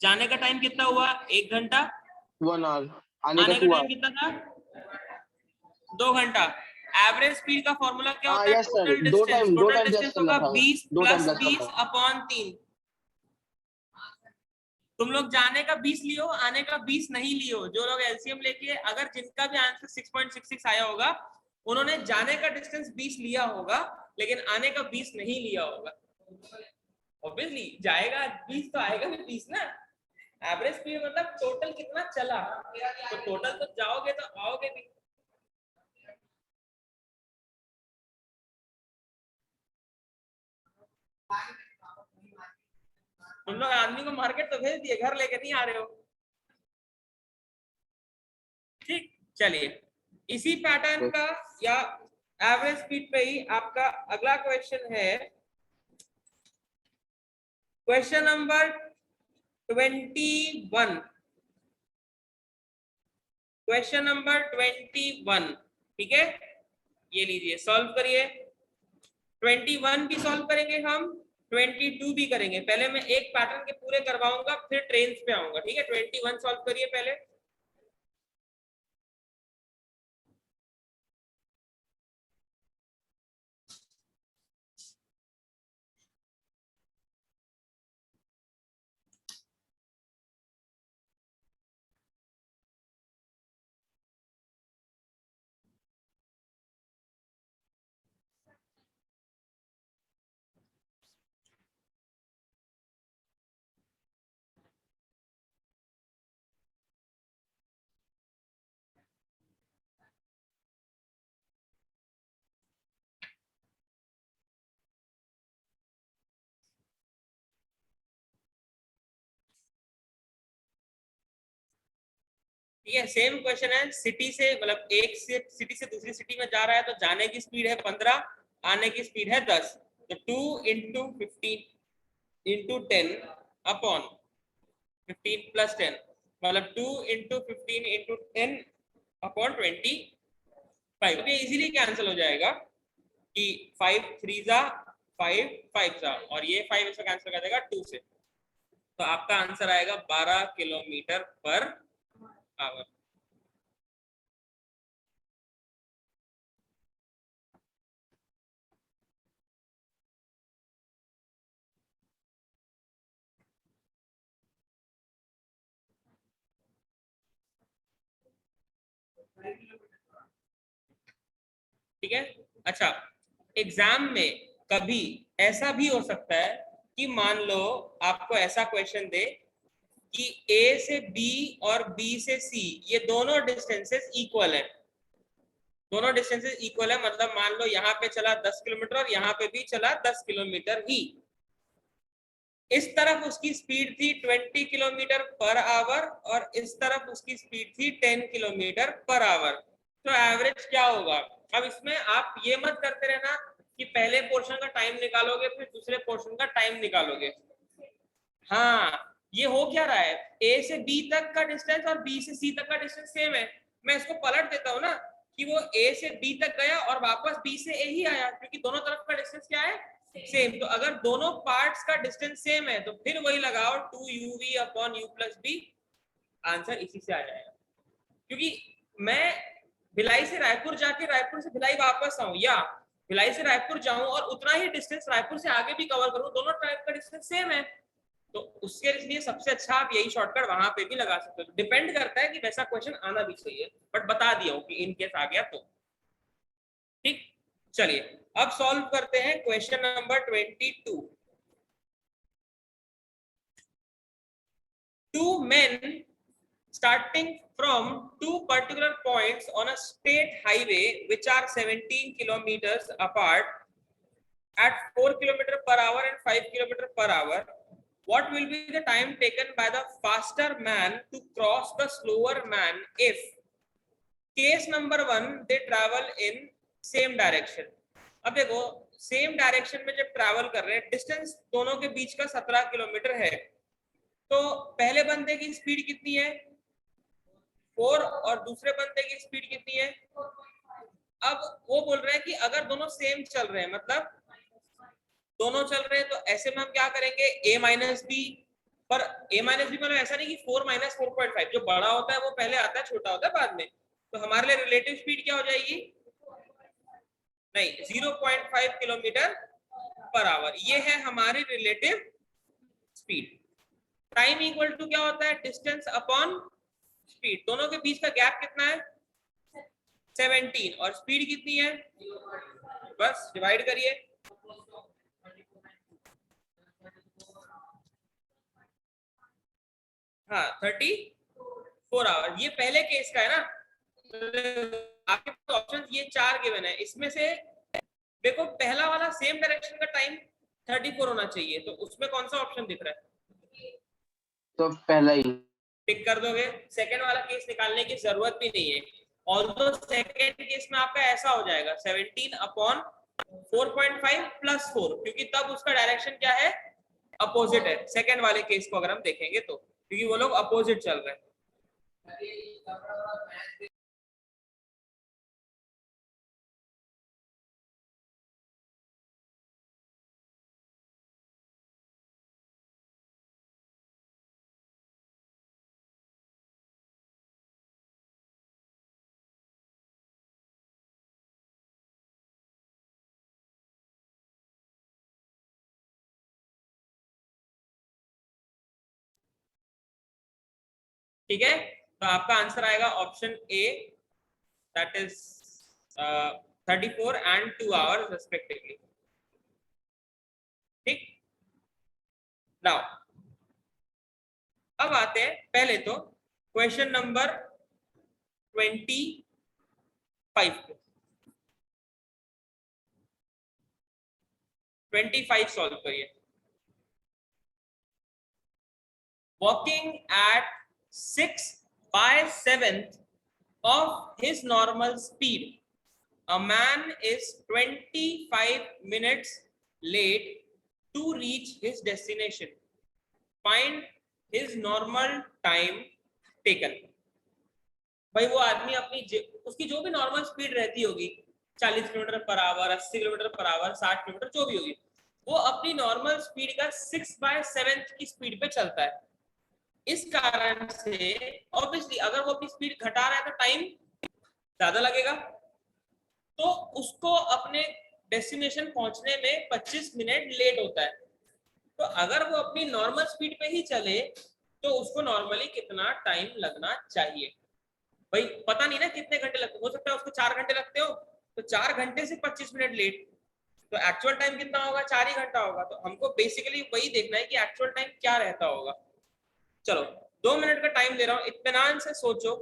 जाने का टाइम कितना हुआ 1 घंटा, 1 आवर, आने का आने का 2 टाइम आवर। कितना था 2 घंटा। एवरेज स्पीड का फॉर्मूला क्या हाँ होता है? यस सर, दो टोटल टाइम प्लस डिस्टेंस करना होगा था, 20 दो टाइम प्लस प्लस करना 20 था। अपॉन 3। तुम लोग जाने का 20 लियो, आने का 20 नहीं लियो। जो लोग एलसीएम लेके, अगर जिनका भी आंसर 6.66 आया होगा, उन्होंने जाने का डिस्टेंस 20 लिया होगा, लेकिन आने का 20 नहीं लिया होगा। ऑब्वियसली जाएगा 20 तो आएगा भी 20 ना। एवरेज स्पीड मतलब टोटल कितना चला, तो टोटल तो जाओगे तो आओगे भी। तुम लोग आदमी को मार्केट तो भेज दिए, घर लेके नहीं आ रहे हो। ठीक, चलिए इसी पैटर्न का या एवरेज स्पीड पे ही आपका अगला क्वेश्चन है, क्वेश्चन नंबर 21। क्वेश्चन नंबर 21, ठीक है, ये लीजिए सॉल्व करिए। 21 भी सॉल्व करेंगे हम, 22 भी करेंगे। पहले मैं एक पैटर्न के पूरे करवाऊंगा, फिर ट्रेन्स पे आऊंगा, ठीक है। 21 सॉल्व करिए पहले। ठीक है, सेम क्वेश्चन है। सिटी से मतलब एक से सिटी से दूसरी सिटी में जा रहा है, तो जाने की स्पीड है 15, आने की स्पीड है 10। तो 2 इंटू 15 इंटू 10 अपॉन 15 प्लस 10, मतलब 2 इंटू 15 इंटू 10 अपॉन 25। ये इजीली कैंसिल हो जाएगा कि 5 3 जा 5 5 जा, और ये 5 इसको कैंसिल कर देगा 2 से। तो आपका आंसर आएगा 12 किलोमीटर पर आवर। ठीक है, अच्छा, एग्जाम में कभी ऐसा भी हो सकता है कि मान लो आपको ऐसा क्वेश्चन दे कि ए से बी और बी से सी ये दोनों डिस्टेंसेस इक्वल है। दोनों डिस्टेंसेस इक्वल है मतलब मान लो यहाँ पे चला 10 किलोमीटर और यहाँ पे भी चला 10 किलोमीटर ही। इस तरफ उसकी स्पीड थी 20 किलोमीटर पर आवर और इस तरफ उसकी स्पीड थी 10 किलोमीटर पर आवर। तो एवरेज क्या होगा? अब इसमें आप ये मत करते रहना कि पहले पोर्शन का टाइम निकालोगे फिर दूसरे पोर्शन का टाइम निकालोगे। हाँ, ये हो क्या रहा है, ए से बी तक का डिस्टेंस और बी से सी तक का डिस्टेंस सेम है। मैं इसको पलट देता हूँ ना कि वो ए से बी तक गया और वापस बी से ए ही आया, क्योंकि दोनों तरफ का डिस्टेंस क्या है, सेम। तो अगर दोनों पार्ट्स का डिस्टेंस सेम है तो फिर वही लगाओ 2uv upon u plus B, answer इसी से आ जाएगा। क्योंकि मैं भिलाई से रायपुर जाके रायपुर से भिलाई वापस आऊं या भिलाई से रायपुर जाऊं और उतना ही डिस्टेंस रायपुर से आगे भी कवर करूं, दोनों टाइप का डिस्टेंस सेम है, तो उसके लिए सबसे अच्छा आप यही शॉर्टकट वहां पे भी लगा सकते हो। डिपेंड करता है कि वैसा क्वेश्चन आना भी चाहिए, बट बता दिया हूं कि इन केस आ गया तो ठीक। चलिए अब सॉल्व करते हैं question number 22। Two men starting from two particular points on a state highway which are 17 kilometers apart at 4 km per hour and 5 km per hour, what will be the time taken by the faster man to cross the slower man if case number 1 they travel in same direction। अब देखो same direction में जब travel कर रहे हैं, distance दोनों के बीच का 17 किलोमीटर है, तो पहले बंदे की स्पीड कितनी है 4 और दूसरे बंदे की स्पीड कितनी है। अब वो बोल रहे हैं कि अगर दोनों सेम चल रहे हैं, मतलब दोनों चल रहे हैं, तो ऐसे में हम क्या करेंगे a माइनस बी, पर a माइनस बी मतलब ऐसा नहीं कि 4 माइनस 4.5, जो बड़ा होता है वो पहले आता है, छोटा होता है बाद में। तो हमारे लिए रिलेटिव स्पीड क्या हो जाएगी, नहीं 0.5 किलोमीटर पर आवर, ये है हमारी relative speed. Time equal to क्या होता है, डिस्टेंस अपॉन स्पीड। दोनों के बीच का गैप कितना है 17 और स्पीड कितनी है, बस डिवाइड करिए। हाँ 34 आवर, ये पहले केस का है ना। आपके पास ऑप्शन ये 4 गिवन है, इसमें से देखो पहला वाला सेम डायरेक्शन का टाइम 34 होना चाहिए, तो उसमें कौन सा ऑप्शन दिख रहा है, तो पहला ही टिक कर दोगे। सेकंड वाला केस निकालने की जरूरत भी नहीं है, ऑल्दो सेकंड केस में आपका ऐसा हो जाएगा 17 अपॉन 4.5 प्लस 4, क्योंकि तब उसका डायरेक्शन क्या है, अपोजिट है। सेकंड वाले केस को अगर हम देखेंगे तो, क्योंकि वो लोग अपोजिट चल रहे हैं। ठीक है, तो आपका आंसर आएगा option A, that is 34 and 2 hours respectively. ठीक, नाउ अब आते हैं पहले तो क्वेश्चन नंबर 25 पे। 25 सॉल्व करिए। Walking at 6/7 of his normal speed, a man is 25 minutes late to reach his destination. Find his normal time taken। भाई वो आदमी अपनी उसकी जो भी नॉर्मल स्पीड रहती होगी, 40 kilometre per our, 80 kilometre per our, 60 kilometre जो भी होगी, वो अपनी नॉर्मल स्पीड का 6/7 की स्पीड पे चलता है। इस कारण से ऑब्वियसली अगर वो अपनी स्पीड घटा रहा है तो टाइम ज्यादा लगेगा, तो उसको अपने डेस्टिनेशन पहुंचने में 25 मिनट लेट होता है। तो अगर वो अपनी नॉर्मल स्पीड पे ही चले तो उसको नॉर्मली कितना टाइम लगना चाहिए। भाई पता नहीं ना कितने घंटे लगते, हो सकता है उसको 4 घंटे लगते हो, तो 4 घंटे से 25 मिनट लेट, तो एक्चुअल टाइम कितना होगा, 4 ही घंटा होगा। तो हमको बेसिकली वही देखना है कि एक्चुअल टाइम क्या रहता होगा। चलो 2 मिनट का टाइम दे रहा हूँ, इत्मीनान से सोचो,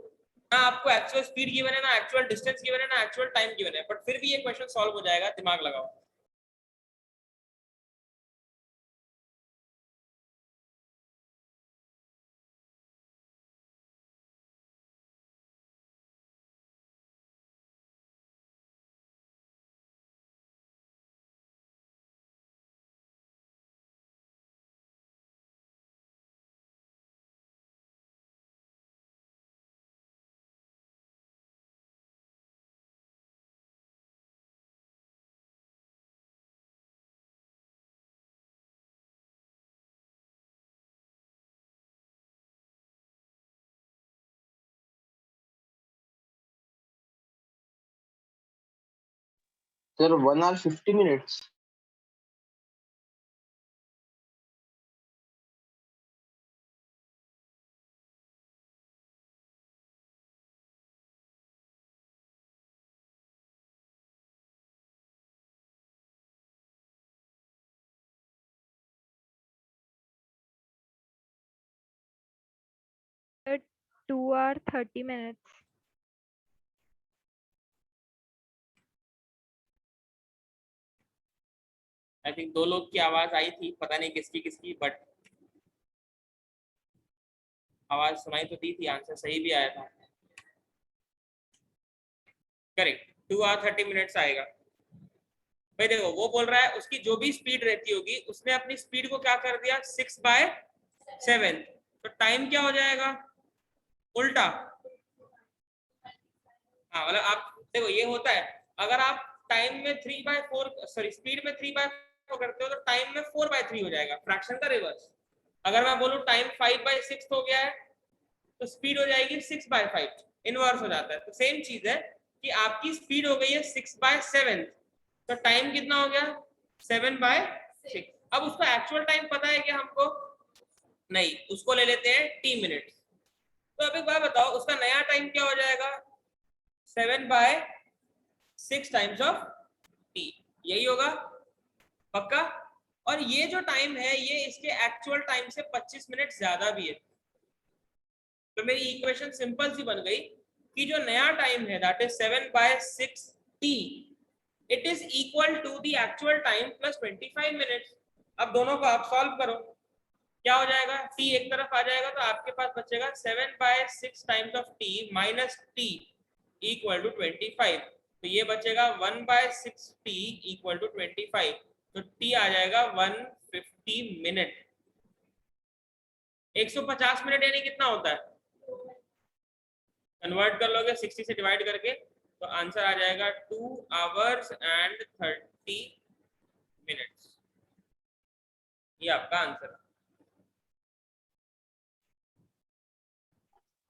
ना आपको एक्चुअल स्पीड गिवन है, ना एक्चुअल डिस्टेंस गिवन है, ना एक्चुअल टाइम गिवन है, बट फिर भी ये क्वेश्चन सॉल्व हो जाएगा, दिमाग लगाओ। Sir 1 hour 50 minutes. Sir, 2 hour 30 minutes. I think दो लोग की आवाज आई थी, पता नहीं किसकी किसकी, बट आवाज सुनाई तो दी थी, आंसर सही भी आया था। करेक्ट, 2 hour 30 minutes आएगा। भाई देखो वो बोल रहा है उसकी जो भी स्पीड रहती होगी उसने अपनी स्पीड को क्या कर दिया 6/7, तो टाइम क्या हो जाएगा उल्टा। हाँ मतलब आप देखो ये होता है, अगर आप टाइम में 3/4 सॉरी स्पीड में 3/4 करते हो तो टाइम में 4/3 हो जाएगा, फ्रैक्शन का रिवर्स। अगर मैं बोलूँ टाइम 5/6 हो गया है तो स्पीड हो जाएगी 6/5, इनवर्स हो जाता है। तो सेम चीज है कि आपकी स्पीड हो गई है 6/7, तो टाइम कितना हो गया 7/6। अब उसका एक्चुअल टाइम पता है क्या हमको? नहीं, उसको ले लेते हैं t मिनट। तो अब एक बात बताओ उसका नया टाइम क्या हो जाएगा 7/6 टाइम्स ऑफ t, यही होगा पक्का। और ये जो टाइम है ये इसके एक्चुअल टाइम से 25 मिनट ज्यादा भी है। तो मेरी इक्वेशन सिंपल सी बन गई कि जो नया टाइम है that is 7/6 t, it is equal to the actual time plus 25 minutes. अब दोनों को आप सॉल्व करो, क्या हो जाएगा t एक तरफ आ जाएगा तो आपके पास बचेगा 7/6 times of t minus t equal to 25। तो ये बचेगा 1/6t इक्वल टू 25, तो t आ जाएगा 150 मिनट। 150 मिनट यानी कितना होता है, कन्वर्ट कर लोगे 60 से डिवाइड करके तो आंसर आ जाएगा 2 hours and 30 minutes। ये आपका आंसर है।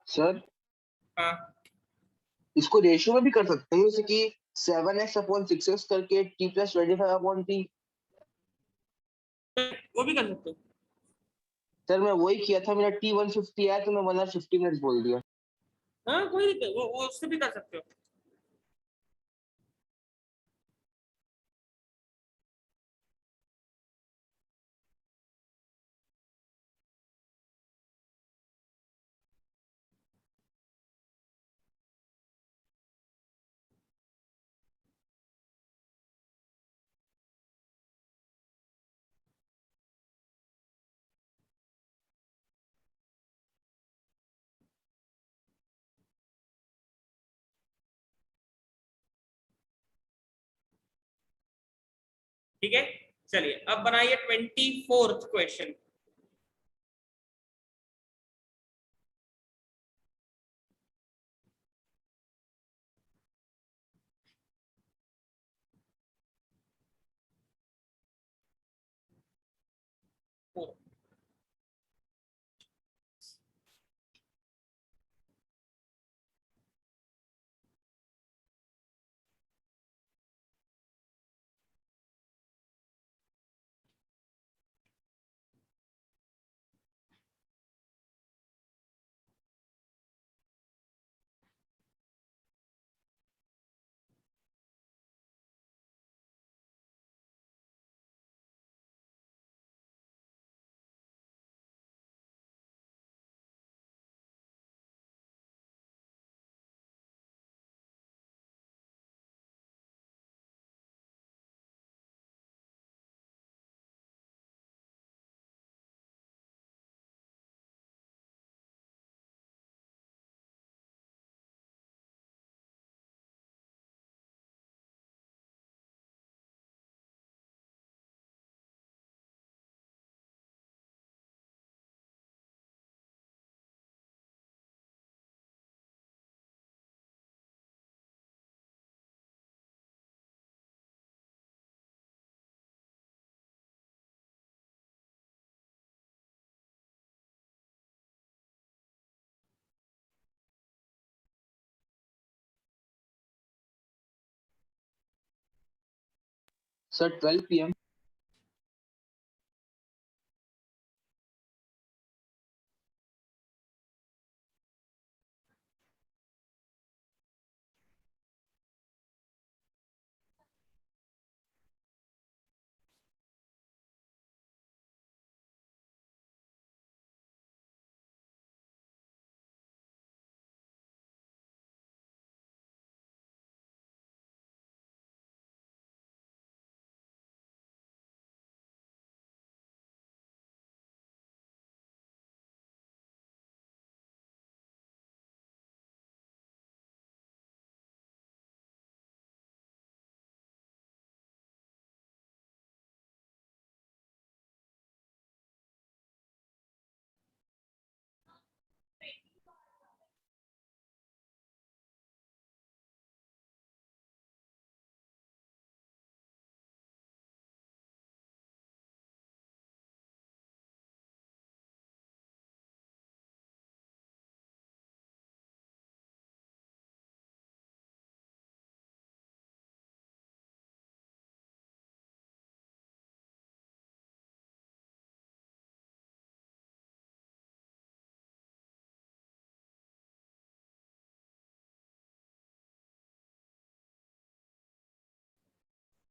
सर हाँ इसको रेशियो में भी कर सकते हैं, जैसे कि 7x/6x करके t + 25/t। वो भी कर सकते हो। सर मैं वही किया था, मेरा t 150 आया तो मैं 1 hour 50 minutes बोल दिया। हाँ कोई दिक्कत, वो उससे भी कर सकते हो। ठीक है चलिए अब बनाइए 24th question. Sir 12 PM।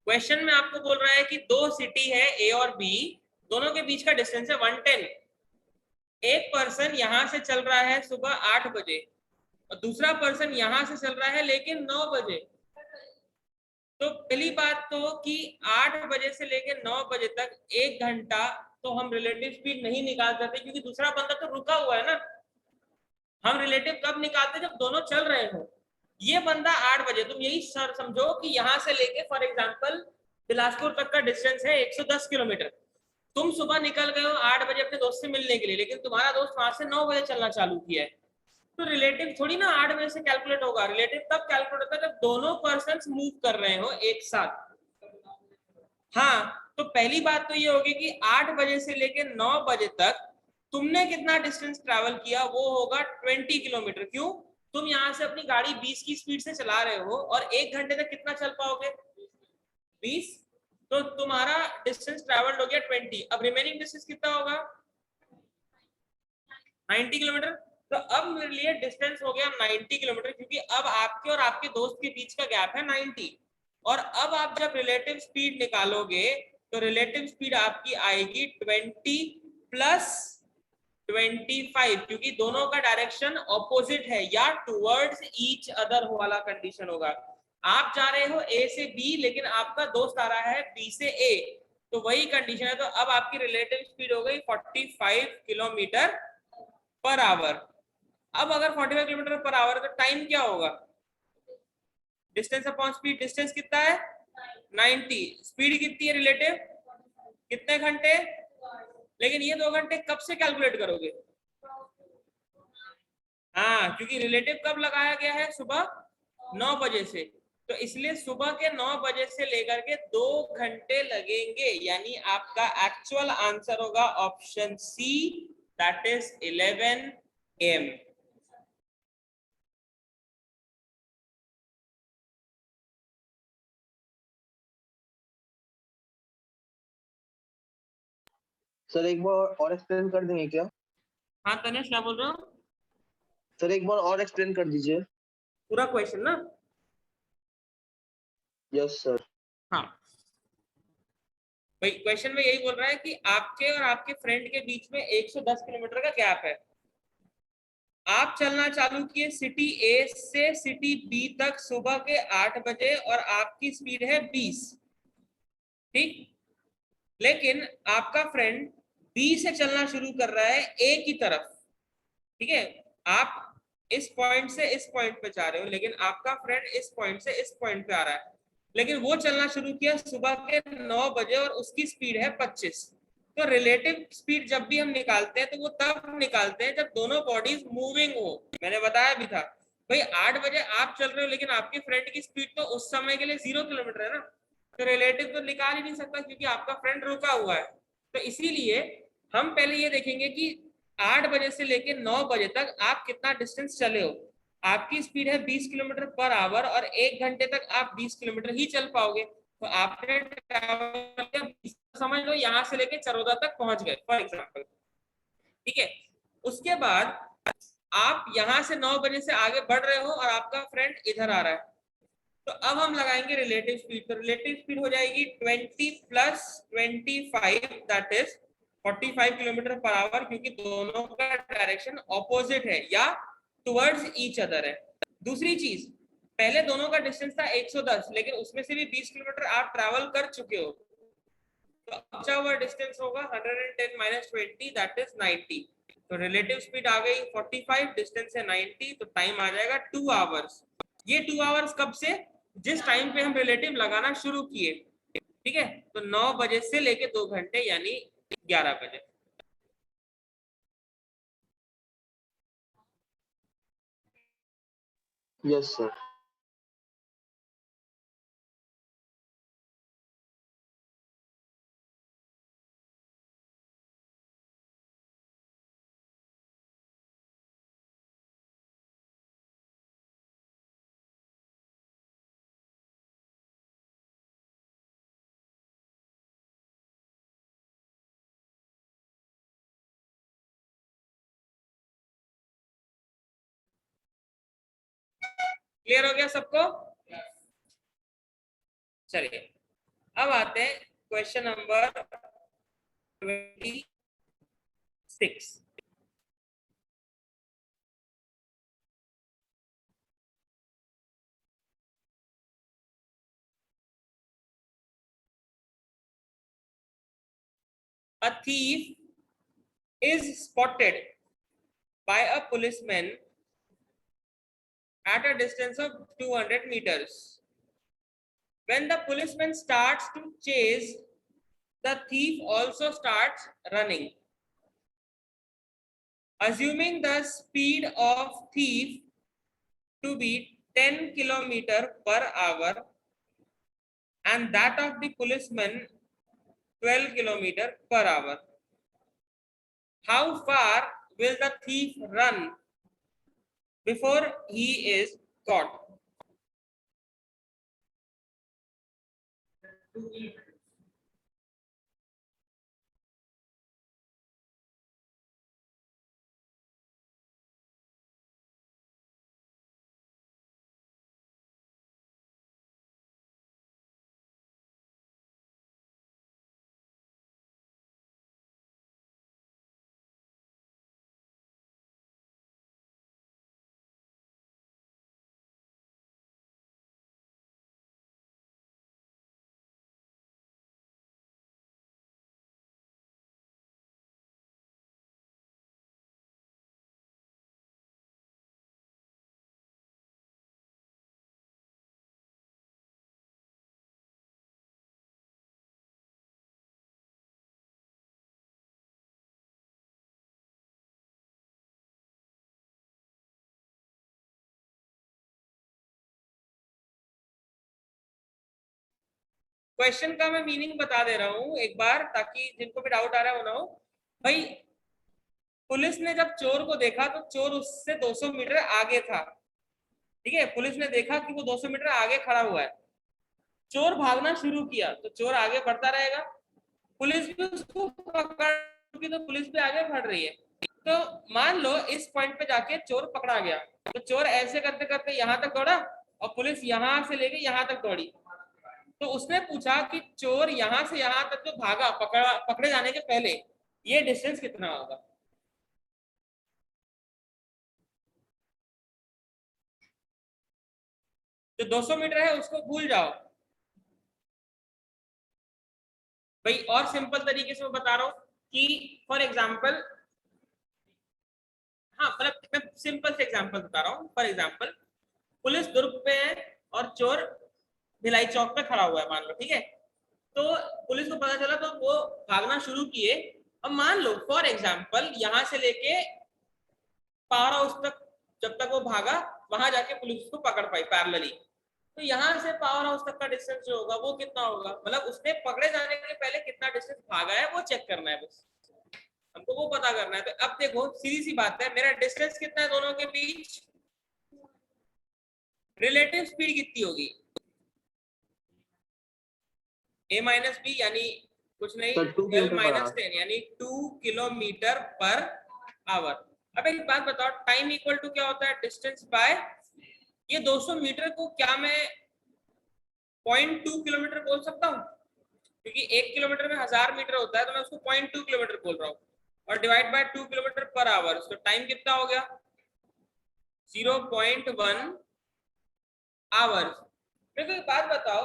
Question में आपको बोल रहा है कि दो सिटी है ए और बी, दोनों के बीच का डिस्टेंस है 110। एक पर्सन यहां से चल रहा है सुबह 8 बजे और दूसरा पर्सन यहां से चल रहा है लेकिन 9 बजे। तो पहली बात तो कि 8 बजे से लेकर 9 बजे तक 1 घंटा तो हम रिलेटिव स्पीड नहीं निकाल सकते क्योंकि दूसरा बंदा तो रुका हुआ है ना। हम रिलेटिव कब निकालते जब दोनों चल रहे हो। ये बंदा 8 बजे, तुम यही सर समझो कि यहां से लेके फॉर एग्जांपल बिलासपुर तक का डिस्टेंस है 110 किलोमीटर। तुम सुबह निकल गए हो 8 बजे अपने दोस्त से मिलने के लिए, लेकिन तुम्हारा दोस्त वहां से 9 बजे चलना चालू किया है। तो रिलेटिव थोड़ी ना 8 बजे से कैलकुलेट होगा। रिलेटिव तब कैलकुलेट होता है जब दोनों पर्सन मूव कर रहे हो एक साथ। हाँ, तो पहली बात तो ये होगी कि 8 बजे से लेकर 9 बजे तक तुमने कितना डिस्टेंस ट्रैवल किया, वो होगा 20 किलोमीटर। क्यों? तुम यहाँ से अपनी गाड़ी 20 की स्पीड से चला रहे हो और 1 घंटे तक कितना चल पाओगे? 20। तो तुम्हारा डिस्टेंस ट्रैवल्ड हो गया 20। अब रिमेनिंग डिस्टेंस कितना होगा? 90 किलोमीटर। तो अब मेरे लिए डिस्टेंस हो गया 90 किलोमीटर, क्योंकि अब आपके और आपके दोस्त के बीच का गैप है 90। और अब आप जब रिलेटिव स्पीड निकालोगे तो रिलेटिव स्पीड आपकी आएगी 20 प्लस 25, क्योंकि दोनों का डायरेक्शन ऑपोजिट है या टुवर्ड्स ईच अदर वाला कंडीशन होगा। आप जा रहे हो ए से बी लेकिन आपका दोस्त आ रहा है बी से ए, तो वही कंडीशन है। तो अब आपकी रिलेटिव स्पीड हो गई 45 किलोमीटर पर आवर। अब अगर 45 किलोमीटर पर आवर तो टाइम क्या होगा? Distance upon speed. डिस्टेंस कितना है? 90। स्पीड कितनी है रिलेटिव? कितने घंटे? लेकिन ये 2 घंटे कब से कैलकुलेट करोगे? हाँ, क्योंकि रिलेटिव कब लगाया गया है? सुबह 9 बजे से। तो इसलिए सुबह के 9 बजे से लेकर के 2 घंटे लगेंगे, यानी आपका एक्चुअल आंसर होगा option C, that is 11 AM। Sir एक बार और एक्सप्लेन कर देंगे क्या? हाँ तनेश, क्या बोल रहे हो? सर एक बार और एक्सप्लेन कर दीजिए। पूरा क्वेश्चन ना? Yes sir. हाँ, भाई क्वेश्चन में यही बोल रहा है कि आपके और आपके फ्रेंड के बीच में 110 किलोमीटर का गैप है। आप चलना चालू किए सिटी ए से सिटी बी तक सुबह के 8 बजे और आपकी स्पीड है 20। ठीक, लेकिन आपका फ्रेंड बी से चलना शुरू कर रहा है ए की तरफ। ठीक है, आप इस पॉइंट से इस पॉइंट पे जा रहे हो, लेकिन आपका फ्रेंड इस पॉइंट से इस पॉइंट पे आ रहा है। लेकिन वो चलना शुरू किया सुबह के 9 बजे और उसकी स्पीड है 25। तो रिलेटिव स्पीड जब भी हम निकालते हैं तो वो तब निकालते हैं जब दोनों बॉडीज मूविंग हो। मैंने बताया भी था भाई 8 बजे आप चल रहे हो लेकिन आपके फ्रेंड की स्पीड तो उस समय के लिए 0 किलोमीटर है ना, तो रिलेटिव तो निकाल ही नहीं सकता क्योंकि आपका फ्रेंड रुका हुआ है। तो इसीलिए हम पहले ये देखेंगे कि 8 बजे से लेकर 9 बजे तक आप कितना डिस्टेंस चले हो। आपकी स्पीड है 20 किलोमीटर पर आवर और 1 घंटे तक आप 20 किलोमीटर ही चल पाओगे। तो तो आपने travel किया, समझ लो यहाँ से लेके चरोदा तक पहुंच गए फॉर एग्जाम्पल, ठीक है। उसके बाद आप यहाँ से 9 बजे से आगे बढ़ रहे हो और आपका फ्रेंड इधर आ रहा है, तो अब हम लगाएंगे रिलेटिव स्पीड। तो रिलेटिव स्पीड हो जाएगी 20 plus 25 that is 45 kilometre per our, क्योंकि दोनों का डायरेक्शन ऑपोजिट है या टुवर्ड्स ईच अदर है। दूसरी चीज, पहले दोनों का डिस्टेंस था 110, लेकिन उसमें से भी 20 किलोमीटर आप ट्रैवल कर चुके हो, तो बचा हुआ डिस्टेंस होगा 110 माइनस 20 दैट इज 90। तो रिलेटिव स्पीड आ गई 45, डिस्टेंस है 90, तो टाइम आ जाएगा 2 आवर्स। ये 2 आवर्स कब से, जिस टाइम पे हम रिलेटिव लगाना शुरू किए, ठीक है। तो 9 बजे से लेके 2 घंटे यानी 11 बजे। Yes sir. क्लियर हो गया सबको? चलिए अब आते हैं question number 26। A thief is spotted by a policeman at a distance of 200 meters. When the policeman starts to chase, the thief also starts running. Assuming the speed of thief to be 10 km per hour and that of the policeman 12 km per hour, how far will the thief run before he is caught? Question का मैं meaning बता दे रहा हूं एक बार, ताकि जिनको भी doubt आ रहा है वो ना हो। भाई पुलिस ने जब चोर को देखा तो चोर उससे 200 मीटर आगे था, ठीक है। पुलिस ने देखा कि वो 200 मीटर आगे खड़ा हुआ है, चोर भागना शुरू किया तो चोर आगे बढ़ता रहेगा, पुलिस भी उसको पकड़, तो पुलिस भी आगे बढ़ रही है। तो मान लो इस पॉइंट पे जाके चोर पकड़ा गया, तो चोर ऐसे करते करते यहाँ तक दौड़ा और पुलिस यहाँ से लेके यहाँ तक दौड़ी। तो उसने पूछा कि चोर यहाँ से यहाँ तक जो भागा पकड़े जाने के पहले, ये डिस्टेंस कितना होगा? जो 200 मीटर है उसको भूल जाओ भाई, और सिंपल तरीके से मैं बता रहा हूं कि फॉर एग्जाम्पल, हाँ मतलब मैं सिंपल से एग्जाम्पल बता रहा हूँ। फॉर एग्जाम्पल पुलिस दुर्ग पे है और चोर भिलाई चौक पे खड़ा हुआ है, मान लो, ठीक है। तो पुलिस को पता चला तो वो भागना शुरू किए। अब मान लो फॉर एग्जाम्पल यहाँ से लेके पावर हाउस तक जब तक वो भागा, वहां जाके पुलिस उसको पकड़ पाई पैरेलली। तो यहाँ से पावर हाउस तक का डिस्टेंस जो होगा वो कितना होगा, मतलब उसने पकड़े जाने के पहले कितना डिस्टेंस भागा है वो चेक करना है, बस हमको वो पता करना है। तो अब देखो सीधी सी बात है, मेरा डिस्टेंस कितना है दोनों के बीच, रिलेटिव स्पीड कितनी होगी, a माइनस बी यानी कुछ नहीं, तो 2 12 किलोमीटर पर माइनस आवर। 10 यानी 2 किलोमीटर पर आवर। अब एक बात बताओ, टाइम इक्वल टू क्या होता है? डिस्टेंस बाय, ये 200 मीटर को क्या मैं 0.2 किलोमीटर बोल सकता हूँ? क्योंकि 1 किलोमीटर में 1000 मीटर होता है, तो मैं उसको 0.2 किलोमीटर बोल रहा हूँ, और divide by 2 kilometre per our, तो टाइम कितना हो गया? 0.1 आवर्स। मेरे को एक बात बताओ,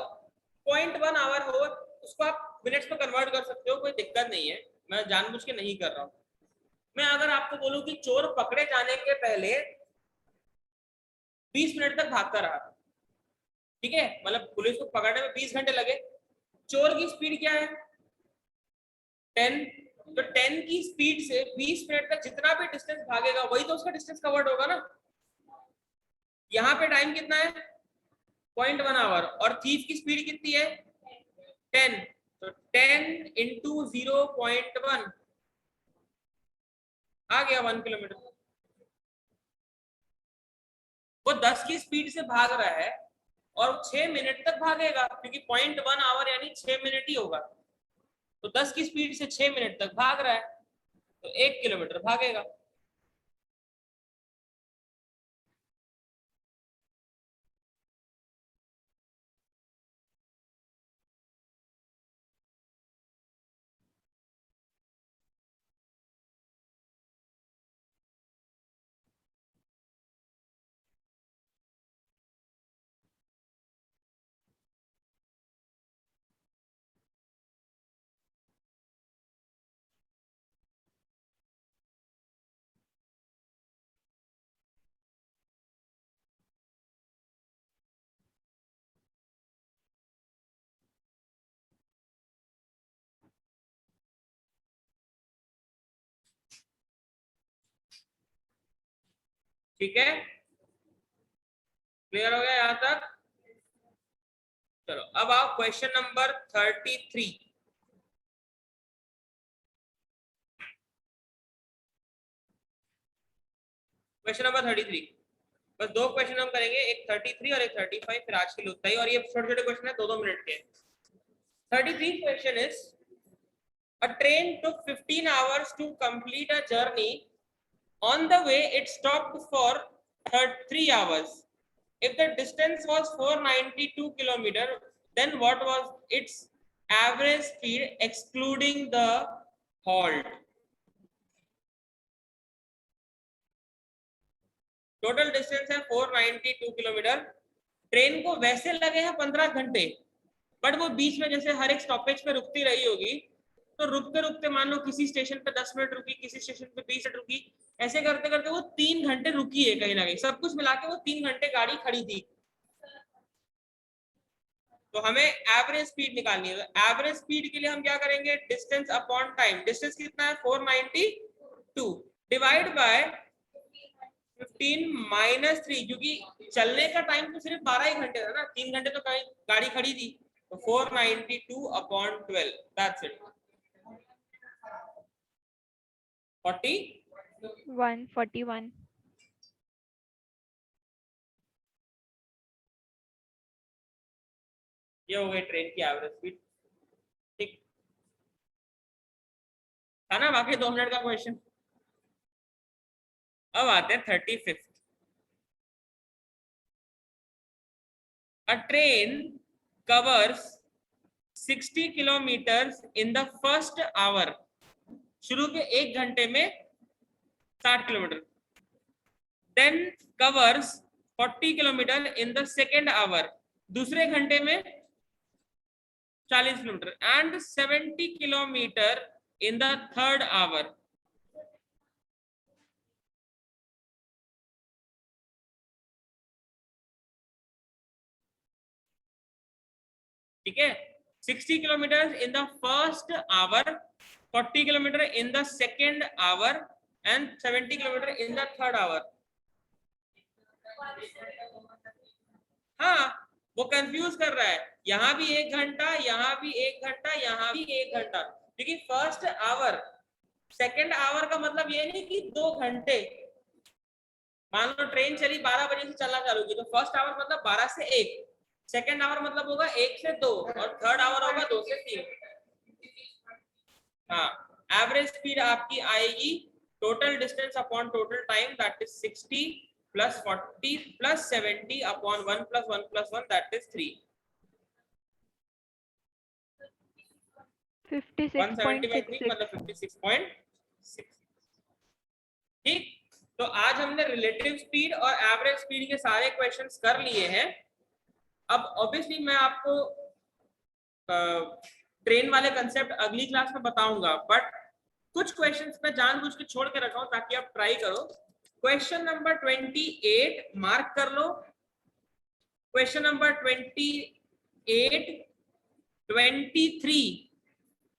0.1 आवर हो उसको आप मिनट्स में कन्वर्ट कर सकते हो, कोई दिक्कत नहीं है, मैं जानबूझ के नहीं कर रहा हूँ। मैं अगर आपको बोलूं कि चोर पकड़े जाने के पहले 20 मिनट तक भागता रहा, ठीक है, मतलब पुलिस को पकड़ने में 20 घंटे लगे, चोर की स्पीड क्या है? 10, तो 10 की स्पीड से 20 मिनट तक जितना भी डिस्टेंस भागेगा वही तो उसका डिस्टेंस कवर्ड होगा ना। यहाँ पे टाइम कितना है? 0.1 आवर, और थीफ की स्पीड कितनी है? 10, तो 10 इंटू 0.1 आ गया 1 किलोमीटर। वो 10 की स्पीड से भाग रहा है और 6 मिनट तक भागेगा, क्योंकि 0.1 आवर यानी 6 मिनट ही होगा, तो 10 की स्पीड से 6 मिनट तक भाग रहा है, तो 1 किलोमीटर भागेगा। ठीक है, क्लियर हो गया यहां तक? चलो अब आओ क्वेश्चन नंबर 33। क्वेश्चन नंबर 33, बस दो क्वेश्चन हम करेंगे, एक 33 और एक 35, फिर आज के लिए उतना ही, और ये छोटे छोटे क्वेश्चन है, 2-2 मिनट के। 33 question is, a train took 15 hours to complete a journey. On the way it stopped for 3 hours. If the distance was 492 kilometer, then what was its average speed excluding the halt? Total distance है 492 kilometre, train को वैसे लगे हैं 15 घंटे, but वो बीच में जैसे हर एक स्टॉपेज पे रुकती रही होगी, तो रुकते रुकते मान लो किसी स्टेशन पे 10 मिनट रुकी, किसी स्टेशन पे 20 मिनट रुकी, ऐसे करते करते वो 3 घंटे रुकी है कहीं ना कहीं, सब कुछ मिला के वो 3 घंटे गाड़ी खड़ी थी। तो हमें एवरेज स्पीड निकालनी है, तो एवरेज स्पीड के लिए हम क्या करेंगे? Distance upon time. डिस्टेंस कितना है? 492 डिवाइड बाय 15 माइनस 3, क्योंकि चलने का टाइम तो सिर्फ 12 ही घंटे था ना, 3 घंटे तो गाड़ी खड़ी थी, तो 492 अपॉन 12, दैट्स इट, 141. ये हो गई ट्रेन की एवरेज स्पीड। ठीक था ना? बाकी 2 मिनट का क्वेश्चन। अब आते हैं 35। A train covers 60 kilometers in the first hour. शुरू के 1 घंटे में 60 kilometre, then covers 40 kilometre in the second hour. दूसरे घंटे में 40 kilometre, and 70 kilometre in the third hour. ठीक है, 60 kilometre in the first hour, 40 kilometre in the second hour, and 70 kilometre in the third hour. हाँ, वो confuse कर रहा है, यहाँ भी 1 घंटा, यहाँ भी 1 घंटा, यहाँ भी 1 घंटा, क्योंकि फर्स्ट आवर, सेकेंड आवर का मतलब ये नहीं कि 2 घंटे। मान लो ट्रेन चली 12 बजे से चलना चालू की, तो फर्स्ट आवर मतलब 12 से 1, सेकेंड आवर मतलब होगा 1 से 2 और थर्ड आवर होगा 2 से 3। हाँ, एवरेज स्पीड आपकी आएगी total distance upon total time, that is 60 plus 40 plus 70 upon 1 plus 1 plus 1, that is 3। 170 by 3 मतलब 56.66. 56.6। ठीक, तो आज हमने रिलेटिव स्पीड और एवरेज स्पीड के सारे क्वेश्चंस कर लिए हैं। अब ऑब्वियसली मैं आपको ट्रेन वाले कंसेप्ट अगली क्लास में बताऊंगा, बट कुछ क्वेश्चंस मैं जानबूझ के छोड़ के रखा हूं ताकि आप ट्राई करो। क्वेश्चन नंबर 28 मार्क कर लो। क्वेश्चन नंबर 28, 23,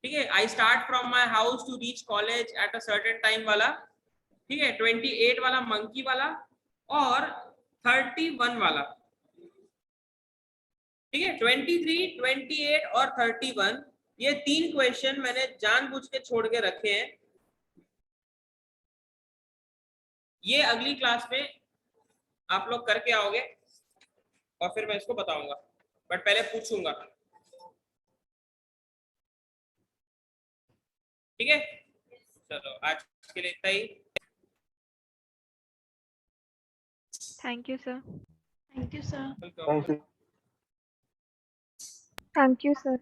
ठीक है, I start from my house to reach college at a certain time वाला, ठीक है, 28 वाला मंकी वाला और 31 वाला, ठीक है। 23, 28 और 31 ये 3 क्वेश्चन मैंने जानबूझ के छोड़ के रखे हैं। ये अगली क्लास में आप लोग करके आओगे और फिर मैं इसको बताऊंगा, बट पहले पूछूंगा, ठीक है। चलो आज के लिए इतना ही। Thank you, sir. Thank you, sir. Welcome. Thank you. Thank you, sir.